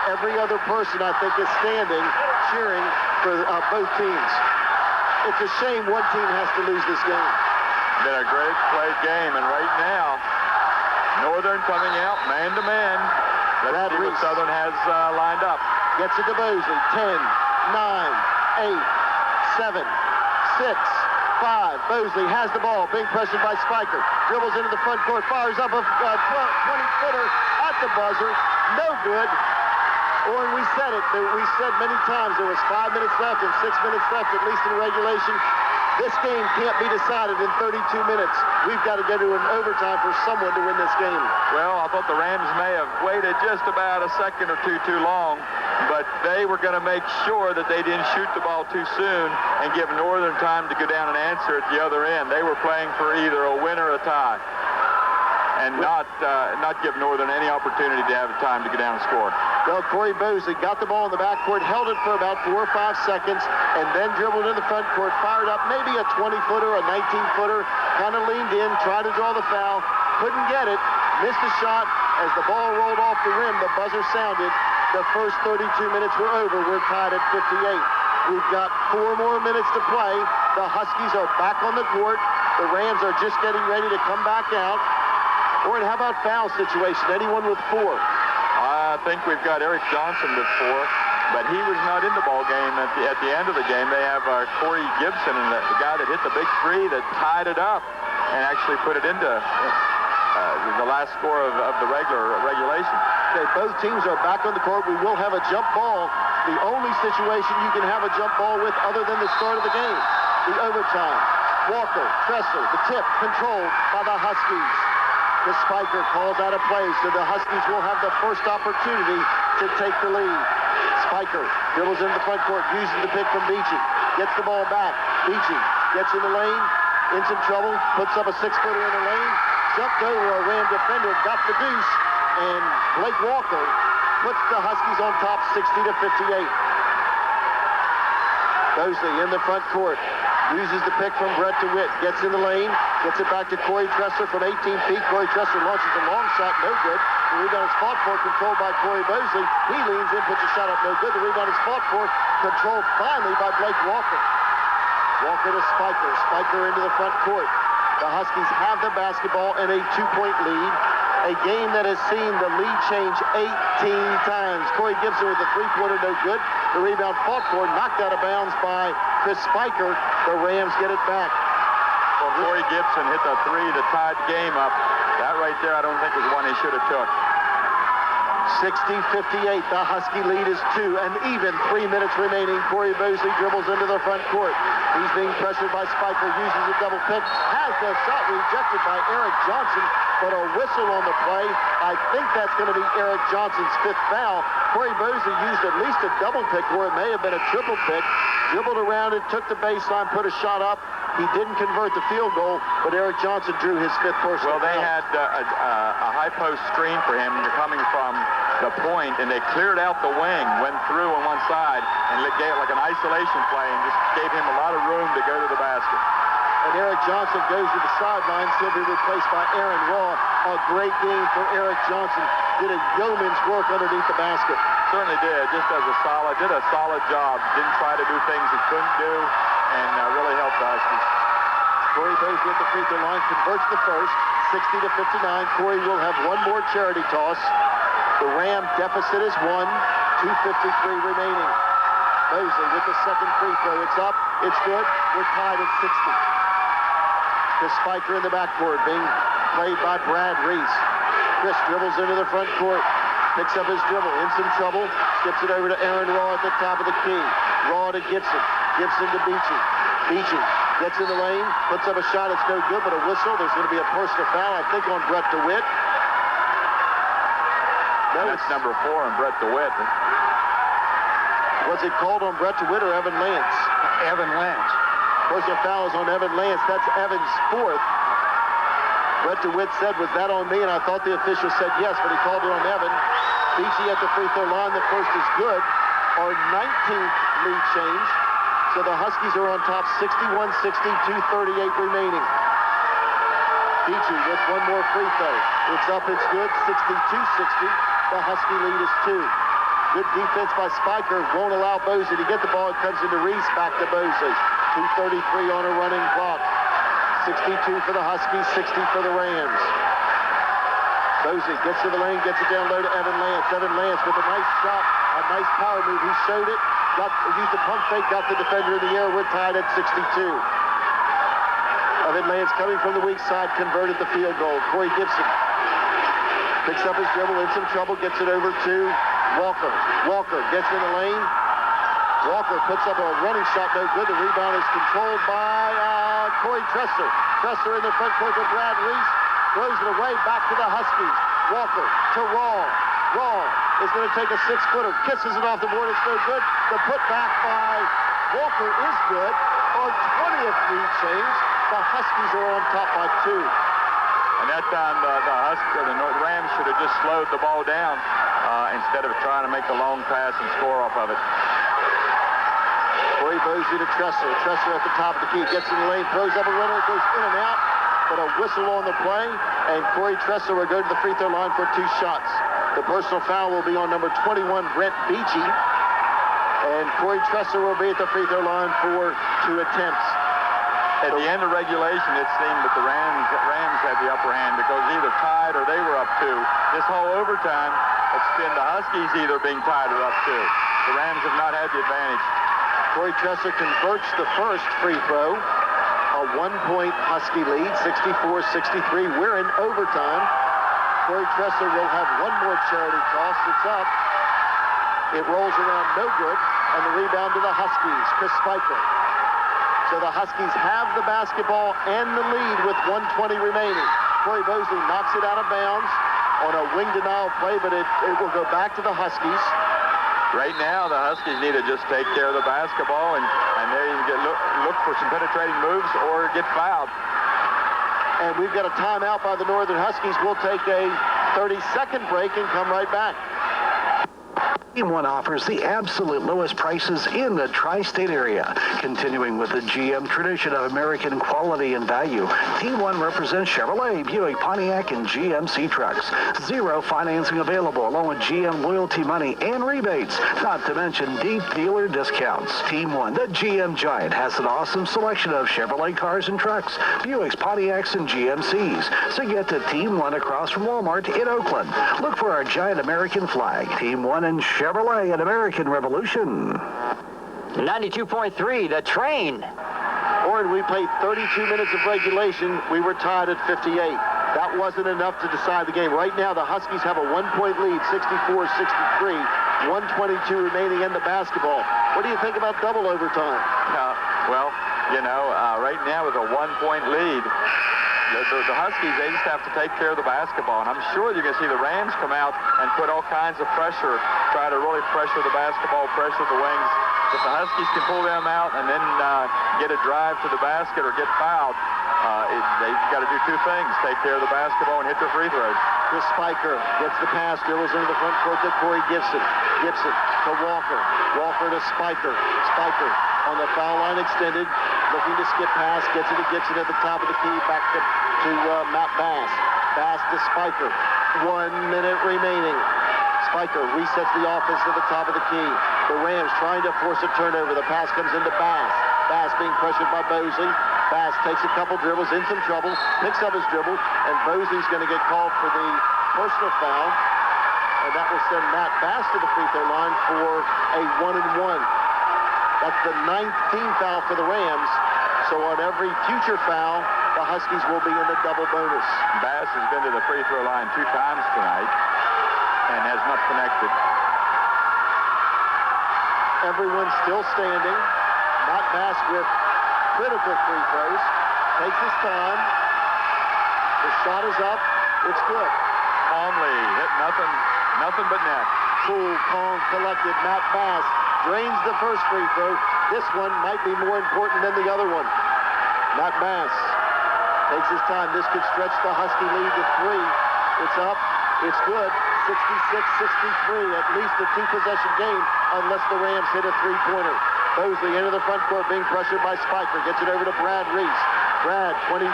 Every other person, I think, is standing, cheering for both teams. It's a shame one team has to lose this game. Been a great played game, and right now, Northern coming out man-to-man. Let's see what Southern has lined up. Gets it to Bosley. 10, 9, 8, 7, 6, 5. Bosley has the ball. Being pressured by Spiker. Dribbles into the front court. Fires up a 20-footer at the buzzer. No good. Orrin, we said it. We said many times there was 5 minutes left and 6 minutes left, at least in regulation. This game can't be decided in 32 minutes. We've got to go to an overtime for someone to win this game. Well, I thought the Rams may have waited just about a second or two too long, but they were going to make sure that they didn't shoot the ball too soon and give Northern time to go down and answer at the other end. They were playing for either a win or a tie, and not give Northern any opportunity to have time to go down and score. Well, Corey Bosley got the ball in the backcourt, held it for about 4 or 5 seconds, and then dribbled in the front court, fired up maybe a 20-footer, a 19-footer, kind of leaned in, tried to draw the foul, couldn't get it, missed a shot. As the ball rolled off the rim, the buzzer sounded. The first 32 minutes were over. We're tied at 58. We've got 4 more minutes to play. The Huskies are back on the court. The Rams are just getting ready to come back out. Orrin, how about foul situation? Anyone with 4? I think we've got Eric Johnson with 4, but he was not in the ball game at the end of the game. They have Corey Gibson, and the guy that hit the big 3 that tied it up and actually put it into the last score of the regulation. Okay, both teams are back on the court. We will have a jump ball. The only situation you can have a jump ball with other than the start of the game. The overtime. Walker, Tressler, the tip controlled by the Huskies. The Spiker calls out a play, so the Huskies will have the first opportunity to take the lead. Spiker dribbles into the front court, uses the pick from Beachy. Gets the ball back. Beachy gets in the lane, in some trouble, puts up a 6-footer in the lane, jumped over a Ram defender, got the deuce, and Blake Walker puts the Huskies on top 60-58. Bosley in the front court. Uses the pick from Brett DeWitt. Gets in the lane. Gets it back to Corey Tressler from 18 feet. Corey Tressler launches a long shot. No good. The rebound is fought for. Controlled by Corey Bosley. He leans in. Puts a shot up. No good. The rebound is fought for. Controlled finally by Blake Walker. Walker to Spiker. Spiker into the front court. The Huskies have the basketball and a 2-point lead. A game that has seen the lead change 18 times. Corey Gibson with a 3-pointer, no good. The rebound fought for, knocked out of bounds by Chris Spiker. The Rams get it back. Well, Corey Gibson hit the 3 that tied the game up. That right there, I don't think was one he should have took. 60-58. The Husky lead is 2, and even 3 minutes remaining. Corey Bosley dribbles into the front court. He's being pressured by Spiker, uses a double pick, has the shot rejected by Eric Johnson, but a whistle on the play. I think that's going to be Eric Johnson's 5th foul. Corey Bosley used at least a double pick, or it may have been a triple pick. Dribbled around it, took the baseline, put a shot up. He didn't convert the field goal, but Eric Johnson drew his 5th personal foul. Well, they had a high post screen for him coming from the point, and they cleared out the wing, went through on one side, and gave it like an isolation play, and just gave him a lot of room to go to the basket. And Eric Johnson goes to the sidelines. He'll be replaced by Aaron Raw. A great game for Eric Johnson. Did a yeoman's work underneath the basket. Certainly did. Just did a solid job. Didn't try to do things he couldn't do, and really helped the Huskies. Corey Bosley at the free throw line converts the first, 60-59. Corey will have one more charity toss. The Ram deficit is 1, 2:53 remaining. Bosley with the second free throw. It's up. It's good. We're tied at 60. The Spiker in the backcourt being played by Brad Reese. Chris dribbles into the front court. Picks up his dribble. In some trouble. Skips it over to Aaron Raw at the top of the key. Raw to Gibson. Gibson to Beachy. Beachy gets in the lane. Puts up a shot. It's no good, but a whistle. There's going to be a personal foul, I think, on Brett DeWitt. That's number 4 on Brett DeWitt. Was it called on Brett DeWitt or Evan Lance? Evan Lance. Personal foul is on Evan Lance. That's Evan's 4th. Brett DeWitt said, "Was that on me?" And I thought the official said yes, but he called it on Evan. Beachy at the free throw line. The first is good. Our 19th lead change. So the Huskies are on top 61-60, 2:38 remaining. Beachy with one more free throw. It's up, it's good, 62-60. The Husky lead is 2. Good defense by Spiker. Won't allow Bosey to get the ball. It comes into Reese, back to Bosey. 2:33 on a running clock. 62 for the Huskies, 60 for the Rams. Bosey gets to the lane, gets it down low to Evan Lance. Evan Lance with a nice shot, a nice power move. He showed it, used a pump fake, got the defender in the air. We're tied at 62. Evan Lance coming from the weak side, converted the field goal. Corey Gibson picks up his dribble, in some trouble, gets it over to Walker. Walker gets in the lane. Walker puts up a running shot, no good. The rebound is controlled by Corey Tressler. Tressler in the front court to Brad Reese. Throws it away, back to the Huskies. Walker to Raw. Raw is going to take a 6-footer. Kisses it off the board. It's no good. The putback by Walker is good. Our 20th lead change. The Huskies are on top by 2. And that time, the Rams should have just slowed the ball down instead of trying to make a long pass and score off of it. Corey Bosey to Tressler. Tressler at the top of the key. Gets in the lane, throws up a runner, goes in and out. But a whistle on the play, and Corey Tressler will go to the free throw line for 2 shots. The personal foul will be on number 21, Brent Beachy. And Corey Tressler will be at the free throw line for 2 attempts. At the end of regulation, it seemed that the Rams had the upper hand because either tied or they were up 2. This whole overtime, it's been the Huskies either being tied or up 2. The Rams have not had the advantage. Corey Tressler converts the first free throw. A 1-point Husky lead, 64-63. We're in overtime. Corey Tressler will have one more charity toss. It's up. It rolls around, no good. And the rebound to the Huskies, Chris Spiker. So the Huskies have the basketball and the lead with 1:20 remaining. Corey Bosey knocks it out of bounds on a wing denial play, but it will go back to the Huskies. Right now, the Huskies need to just take care of the basketball and they can look for some penetrating moves or get fouled. And we've got a timeout by the Northern Huskies. We'll take a 30-second break and come right back. Team One offers the absolute lowest prices in the tri-state area. Continuing with the GM tradition of American quality and value, Team One represents Chevrolet, Buick, Pontiac, and GMC trucks. 0 financing available along with GM loyalty money and rebates, not to mention deep dealer discounts. Team One, the GM giant, has an awesome selection of Chevrolet cars and trucks, Buicks, Pontiacs, and GMCs. So get to Team One across from Walmart in Oakland. Look for our giant American flag. Team One and Chevrolet, an American revolution. 92.3, the train. Orrin, we played 32 minutes of regulation. We were tied at 58. That wasn't enough to decide the game. Right now, the Huskies have a 1-point lead, 64-63. 1:22 remaining in the basketball. What do you think about double overtime? Right now with a 1-point lead, the Huskies, they just have to take care of the basketball. And I'm sure you're going to see the Rams come out and put all kinds of pressure, try to really pressure the basketball, pressure the wings. If the Huskies can pull them out and then get a drive to the basket or get fouled, they've got to do 2 things, take care of the basketball and hit their free throws. Chris Spiker gets the pass, dribbles into the front court to Corey Gibson. Gibson to Walker. Walker to Spiker. Spiker on the foul line extended, looking to skip pass, gets it to Gibson at the top of the key, back to Matt Bass. Bass to Spiker. 1 minute remaining. Spiker resets the offense to the top of the key. The Rams trying to force a turnover. The pass comes into Bass. Bass being pressured by Bosey. Bass takes a couple dribbles, in some trouble, picks up his dribble, and Bosey's going to get called for the personal foul. And that will send Matt Bass to the free throw line for a 1-and-1. That's the 19th foul for the Rams. So on every future foul, the Huskies will be in the double bonus. Bass has been to the free throw line 2 times tonight and has not connected. Everyone's still standing. Matt Bass with critical free throws. Takes his time. The shot is up. It's good. Calmly hit nothing but net. Cool, calm, collected. Matt Bass drains the first free throw. This one might be more important than the other one. Matt Bass Takes his time. This could stretch the Husky lead to 3. It's up. It's good. 66-63. At least a 2-possession game unless the Rams hit a 3-pointer. Bosley into the front court being pressured by Spiker. Gets it over to Brad Reese. Brad, 22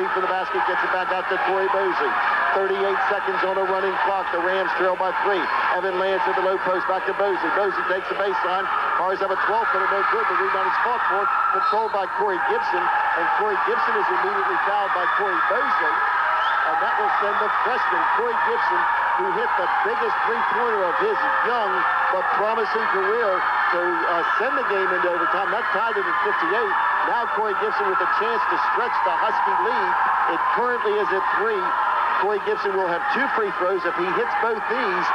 feet from the basket, gets it back out to Corey Bosley. 38 seconds on a running clock. The Rams trail by 3. Evan Lance at the low post, back to Bosley. Bosley takes the baseline. Fires up a 12-footer, no good. The rebound is fought for, controlled by Corey Gibson. And Corey Gibson is immediately fouled by Corey Bosley. And that will send the freshman, Corey Gibson, who hit the biggest three-pointer of his young but promising career, to send the game into overtime. That tied it at 58. Now Corey Gibson with a chance to stretch the Husky lead. It currently is at 3. Corey Gibson will have 2 free throws. If he hits both these,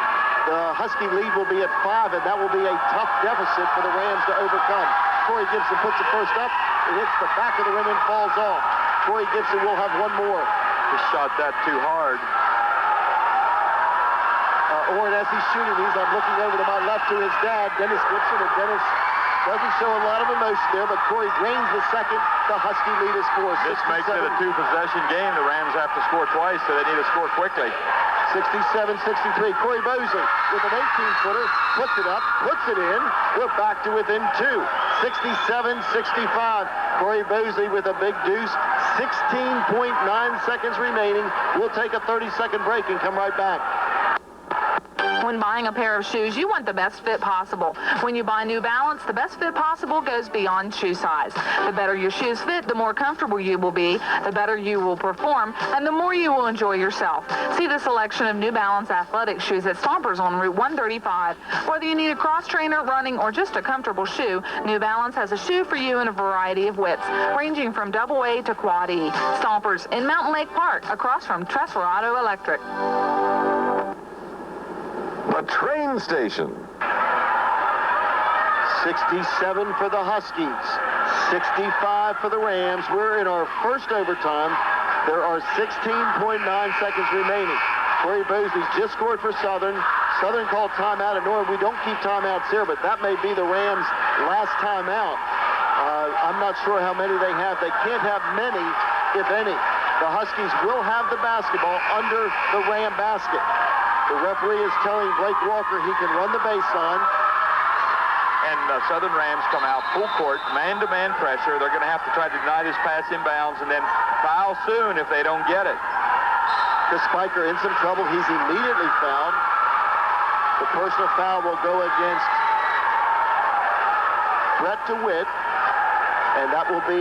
the Husky lead will be at 5, and that will be a tough deficit for the Rams to overcome. Corey Gibson puts the first up. It hits the back of the rim and falls off. Corey Gibson will have 1 more. Just shot that too hard. Orrin, as he's shooting these, I'm looking over to my left to his dad, Dennis Gibson, and Dennis doesn't show a lot of emotion there, but Corey drains the second. The Husky lead is 4. This makes it a 2-possession game. The Rams have to score twice, so they need to score quickly. 67-63. Corey Bosley with an 18-footer, puts it up, puts it in. We're back to within 2. 67-65. Corey Bosley with a big deuce. 16.9 seconds remaining. We'll take a 30-second break and come right back. When buying a pair of shoes, you want the best fit possible. When you buy New Balance, the best fit possible goes beyond shoe size. The better your shoes fit, the more comfortable you will be, the better you will perform, and the more you will enjoy yourself. See the selection of New Balance athletic shoes at Stompers on Route 135. Whether you need a cross trainer, running, or just a comfortable shoe, New Balance has a shoe for you in a variety of widths, ranging from AA to Quad E. Stompers in Mountain Lake Park, across from Tressler Auto Electric. The train station. 67 for the Huskies, 65 for the Rams. We're in our first overtime. There are 16.9 seconds remaining. Corey Bosley's just scored for Southern. Southern called timeout, and we don't keep timeouts here, but that may be the Rams' last timeout. I'm not sure how many they have. They can't have many, if any. The Huskies will have the basketball under the Ram basket. The referee is telling Blake Walker he can run the baseline. And Southern Rams come out full court, man-to-man pressure. They're going to have to try to deny this pass inbounds and then foul soon if they don't get it. Chris Spiker in some trouble. He's immediately fouled. The personal foul will go against Brett DeWitt. And that will be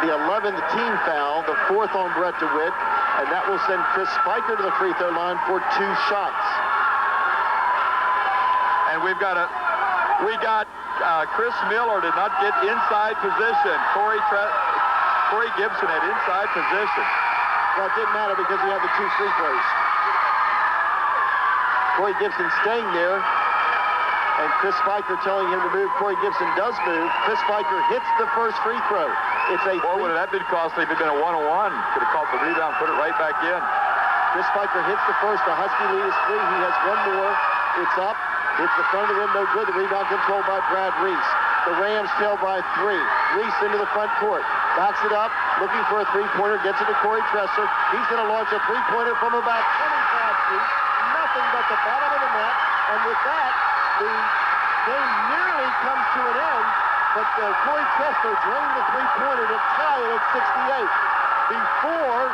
the 11th team foul, the 4th on Brett DeWitt. And that will send Chris Spiker to the free throw line for 2 shots. And we got Chris Miller did not get inside position. Corey Gibson had inside position. Well, it didn't matter because he had the 2 free throws. Corey Gibson staying there. And Chris Spiker telling him to move. Corey Gibson does move. Chris Spiker hits the first free throw. It's a What would that been costly if it had been a 1-on-1? Could have caught the rebound, put it right back in. Chris Spiker hits the first. The Husky lead is 3. He has 1 more. It's up. Hits the front of the rim, no good. The rebound controlled by Brad Reese. The Rams trail by 3. Reese into the front court. Backs it up, looking for a three-pointer. Gets it to Corey Tressler. He's going to launch a three-pointer from about 25 feet. Nothing but the bottom of the net. And with that, the game nearly comes to an end, but Corey Tressler drained the three-pointer to tie it at 68. Before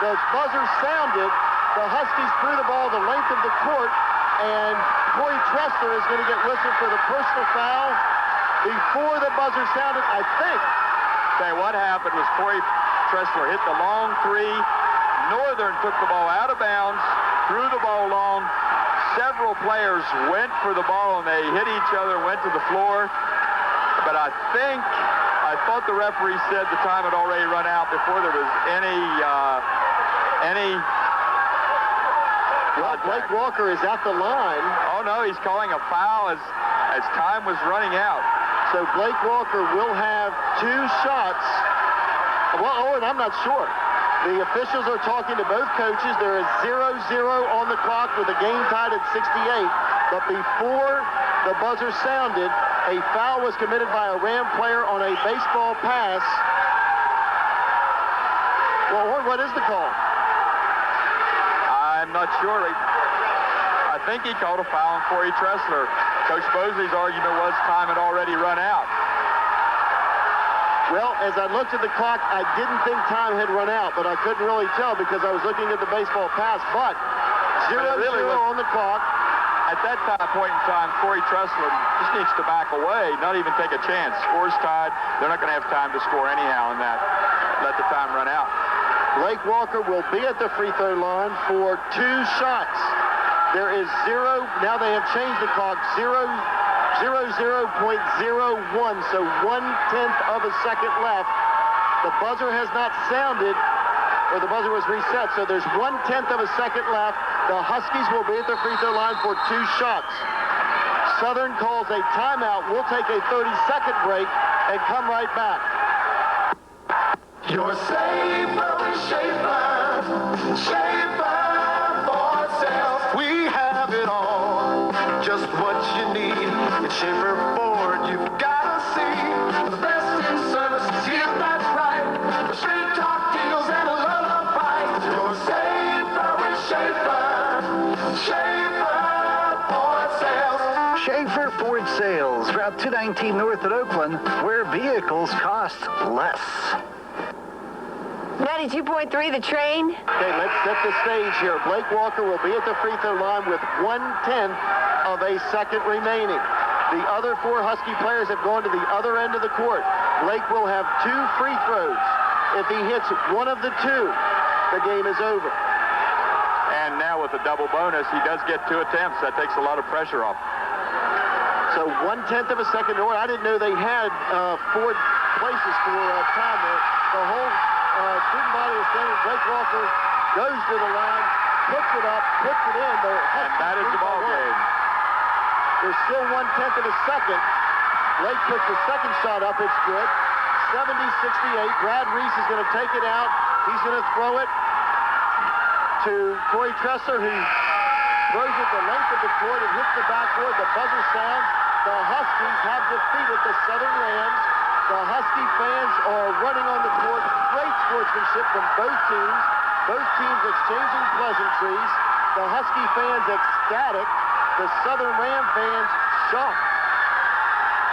the buzzer sounded, the Huskies threw the ball the length of the court, and Corey Tressler is going to get whistled for the personal foul. Before the buzzer sounded, I think. Okay, what happened was Corey Tressler hit the long 3. Northern took the ball out of bounds, threw the ball long. Several players went for the ball and they hit each other, went to the floor. But I thought the referee said the time had already run out before there was any Well, Blake Walker is at the line. Oh no, he's calling a foul as time was running out. So Blake Walker will have 2 shots. Well, Owen, I'm not sure. The officials are talking to both coaches. There is 0-0 on the clock with the game tied at 68. But before the buzzer sounded, a foul was committed by a Ram player on a baseball pass. Well, Horn, what is the call? I'm not sure. I think he called a foul on Corey Tressler. Coach Bosley's argument was time had already run out. Well, as I looked at the clock, I didn't think time had run out, but I couldn't really tell because I was looking at the baseball pass. But 0-0 on the clock. At that point in time, Corey Tressler just needs to back away, not even take a chance. Score's tied. They're not going to have time to score anyhow in that. Let the time run out. Blake Walker will be at the free throw line for 2 shots. There is 0. Now they have changed the clock. 0.01, so 1/10 of a second left. The buzzer has not sounded, or the buzzer was reset, so there's 1/10 of a second left. The Huskies will be at the free throw line for 2 shots. Southern calls a timeout. We'll take a 30-second break and come right back. You're safer with Schaefer. Schaefer for sales. We have it all. Just what you need. It's Schaefer Ford. You've got to see. The best in service. Yes, that's right. The straight talk deals and a lullaby. You're safer with Schaefer. Schaefer Ford sales. Schaefer Ford Sales, Route 219 North at Oakland, where vehicles cost less. 92.3 The Train. Okay, let's set the stage here. Blake Walker will be at the free throw line with 1/10 of a second remaining. The other 4 Husky players have gone to the other end of the court. Blake will have 2 free throws. If he hits one of the 2, the game is over. And now with a double bonus, he does get 2 attempts. That takes a lot of pressure off. So 1/10 of a second. I didn't know they had 4 places for time there. The whole student body is standing. Blake Walker goes to the line, puts it up, puts it in. And that is the ball game. There's still 1/10 of a second. Blake puts the second shot up. It's good. 70-68. Brad Reese is going to take it out. He's going to throw it to Corey Tressler, who throws it the length of the court and hits the backboard. The buzzer sounds. The Huskies have defeated the Southern Rams. The Husky fans are running on the court. Great sportsmanship from both teams. Both teams exchanging pleasantries. The Husky fans ecstatic. The Southern Ram fans shocked.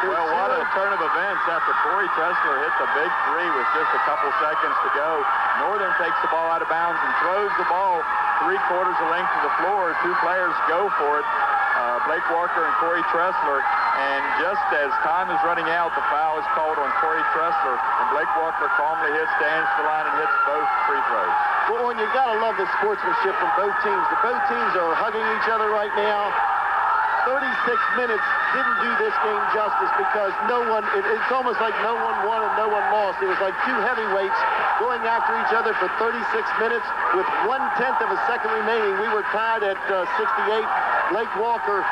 Well, what a turn of events after Corey Tressler hit the big 3 with just a couple seconds to go. Northern takes the ball out of bounds and throws the ball 3/4 the length of the floor. 2 players go for it. Blake Walker and Corey Tressler. And just as time is running out, the foul is called on Corey Tressler. And Blake Walker calmly stands to the line and hits both free throws. Well, and you got to love the sportsmanship from both teams. Both teams are hugging each other right now. 36 minutes didn't do this game justice because it's almost like no one won and no one lost. It was like 2 heavyweights going after each other for 36 minutes with 1/10 of a second remaining. We were tied at 68. Blake Walker,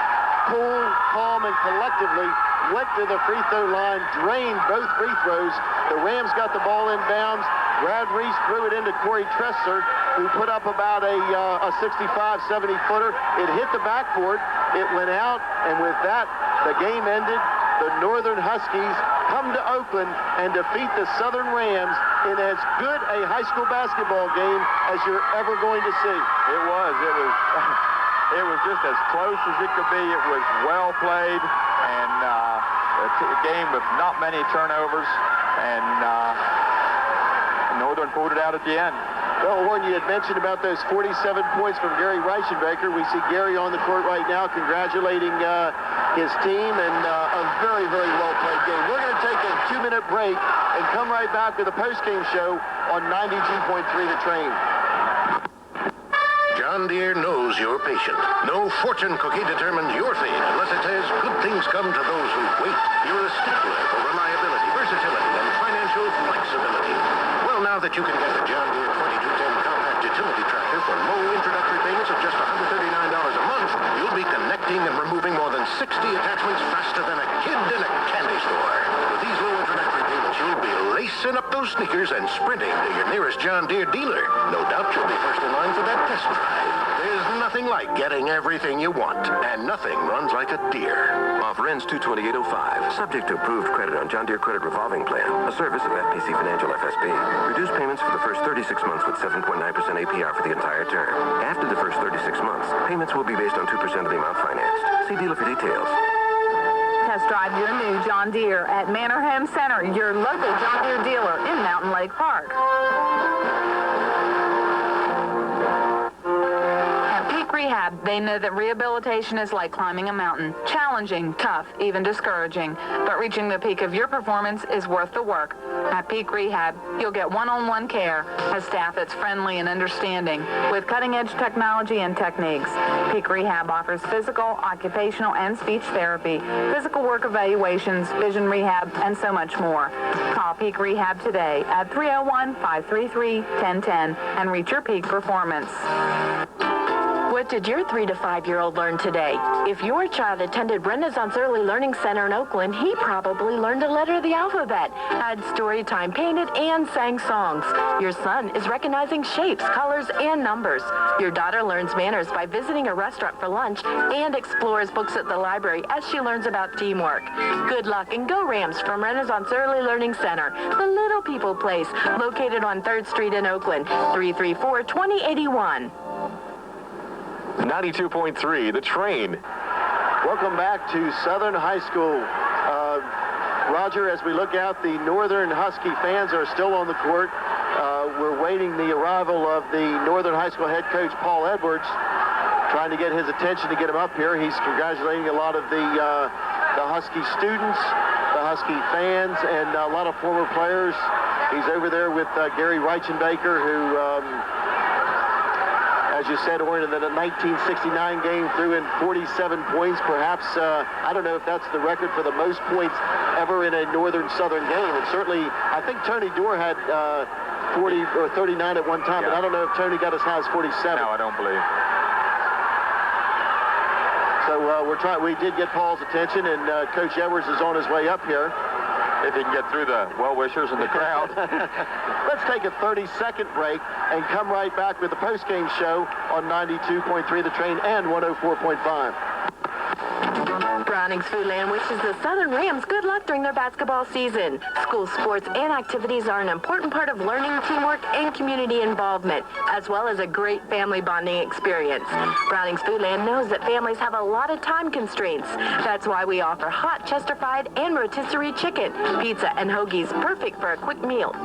cool, calm, and collectively went to the free throw line, drained both free throws. The Rams got the ball in bounds. Brad Reese threw it into Corey Tressler, who put up about a 65, 70-footer. It hit the backboard. It went out, and with that, the game ended. The Northern Huskies come to Oakland and defeat the Southern Rams in as good a high school basketball game as you're ever going to see. It was just as close as it could be. It was well played, and a game with not many turnovers, and Northern pulled it out at the end. Well, Warren, you had mentioned about those 47 points from Gary Reichenbacher. We see Gary on the court right now congratulating his team, and a very, very well-played game. We're going to take a 2-minute break and come right back to the post-game show on 92.3 The Train. John Deere knows you're patient. No fortune cookie determines your fate unless it says good things come to those who wait. You're a stickler for reliability, versatility, and financial flexibility. Well, now that you can get the John Deere 2210 compact utility tractor for low introductory payments of just $139 a month, you'll be connecting and removing more than 60 attachments faster than a kid in a candy store. With these low introductory payments, you'll be lacing up those sneakers and sprinting to your nearest John Deere dealer. No doubt you'll be first in line for that test drive. There's nothing like getting everything you want, and nothing runs like a deer. Offer ends 2/28/05. Subject to approved credit on John Deere Credit Revolving Plan, a service of FPC Financial FSB. Reduced payments for the first 36 months with 7.9% APR for the entire term. After the first 36 months, payments will be based on 2% of the amount financed. See dealer for details. Test drive your new John Deere at Manor Home Center, your local John Deere dealer in Mountain Lake Park. At Peak Rehab, they know that rehabilitation is like climbing a mountain. Challenging, tough, even discouraging. But reaching the peak of your performance is worth the work. At Peak Rehab, you'll get one-on-one care, a staff that's friendly and understanding, with cutting-edge technology and techniques. Peak Rehab offers physical, occupational, and speech therapy, physical work evaluations, vision rehab, and so much more. Call Peak Rehab today at 301-533-1010 and reach your peak performance. What did your 3 to 5-year-old learn today? If your child attended Renaissance Early Learning Center in Oakland, he probably learned a letter of the alphabet, had story time painted, and sang songs. Your son is recognizing shapes, colors, and numbers. Your daughter learns manners by visiting a restaurant for lunch and explores books at the library as she learns about teamwork. Good luck and go Rams from Renaissance Early Learning Center, the Little People Place, located on 3rd Street in Oakland, 334-2081. 92.3, The Train. Welcome back to Southern High School. Roger, as we look out, the Northern Husky fans are still on the court. We're waiting the arrival of the Northern High School head coach, Paul Edwards, trying to get his attention to get him up here. He's congratulating a lot of the Husky students, the Husky fans, and a lot of former players. He's over there with Gary Reichenbaker, who... as you said, Orrin, in the 1969 game threw in 47 points. Perhaps, I don't know if that's the record for the most points ever in a Northern-Southern game. And certainly, I think Tony Dorr had 40 or 39 at one time, but I don't know if Tony got as high as 47. No, I don't believe. So we did get Paul's attention, and Coach Edwards is on his way up here. If he can get through the well-wishers in the crowd. Let's take a 30-second break and come right back with the post-game show on 92.3 The Train and 104.5. Brownings Foodland wishes the Southern Rams good luck during their basketball season. School sports and activities are an important part of learning, teamwork, and community involvement, as well as a great family bonding experience. Brownings Foodland knows that families have a lot of time constraints. That's why we offer hot Chester fried and rotisserie chicken, pizza, and hoagies perfect for a quick meal.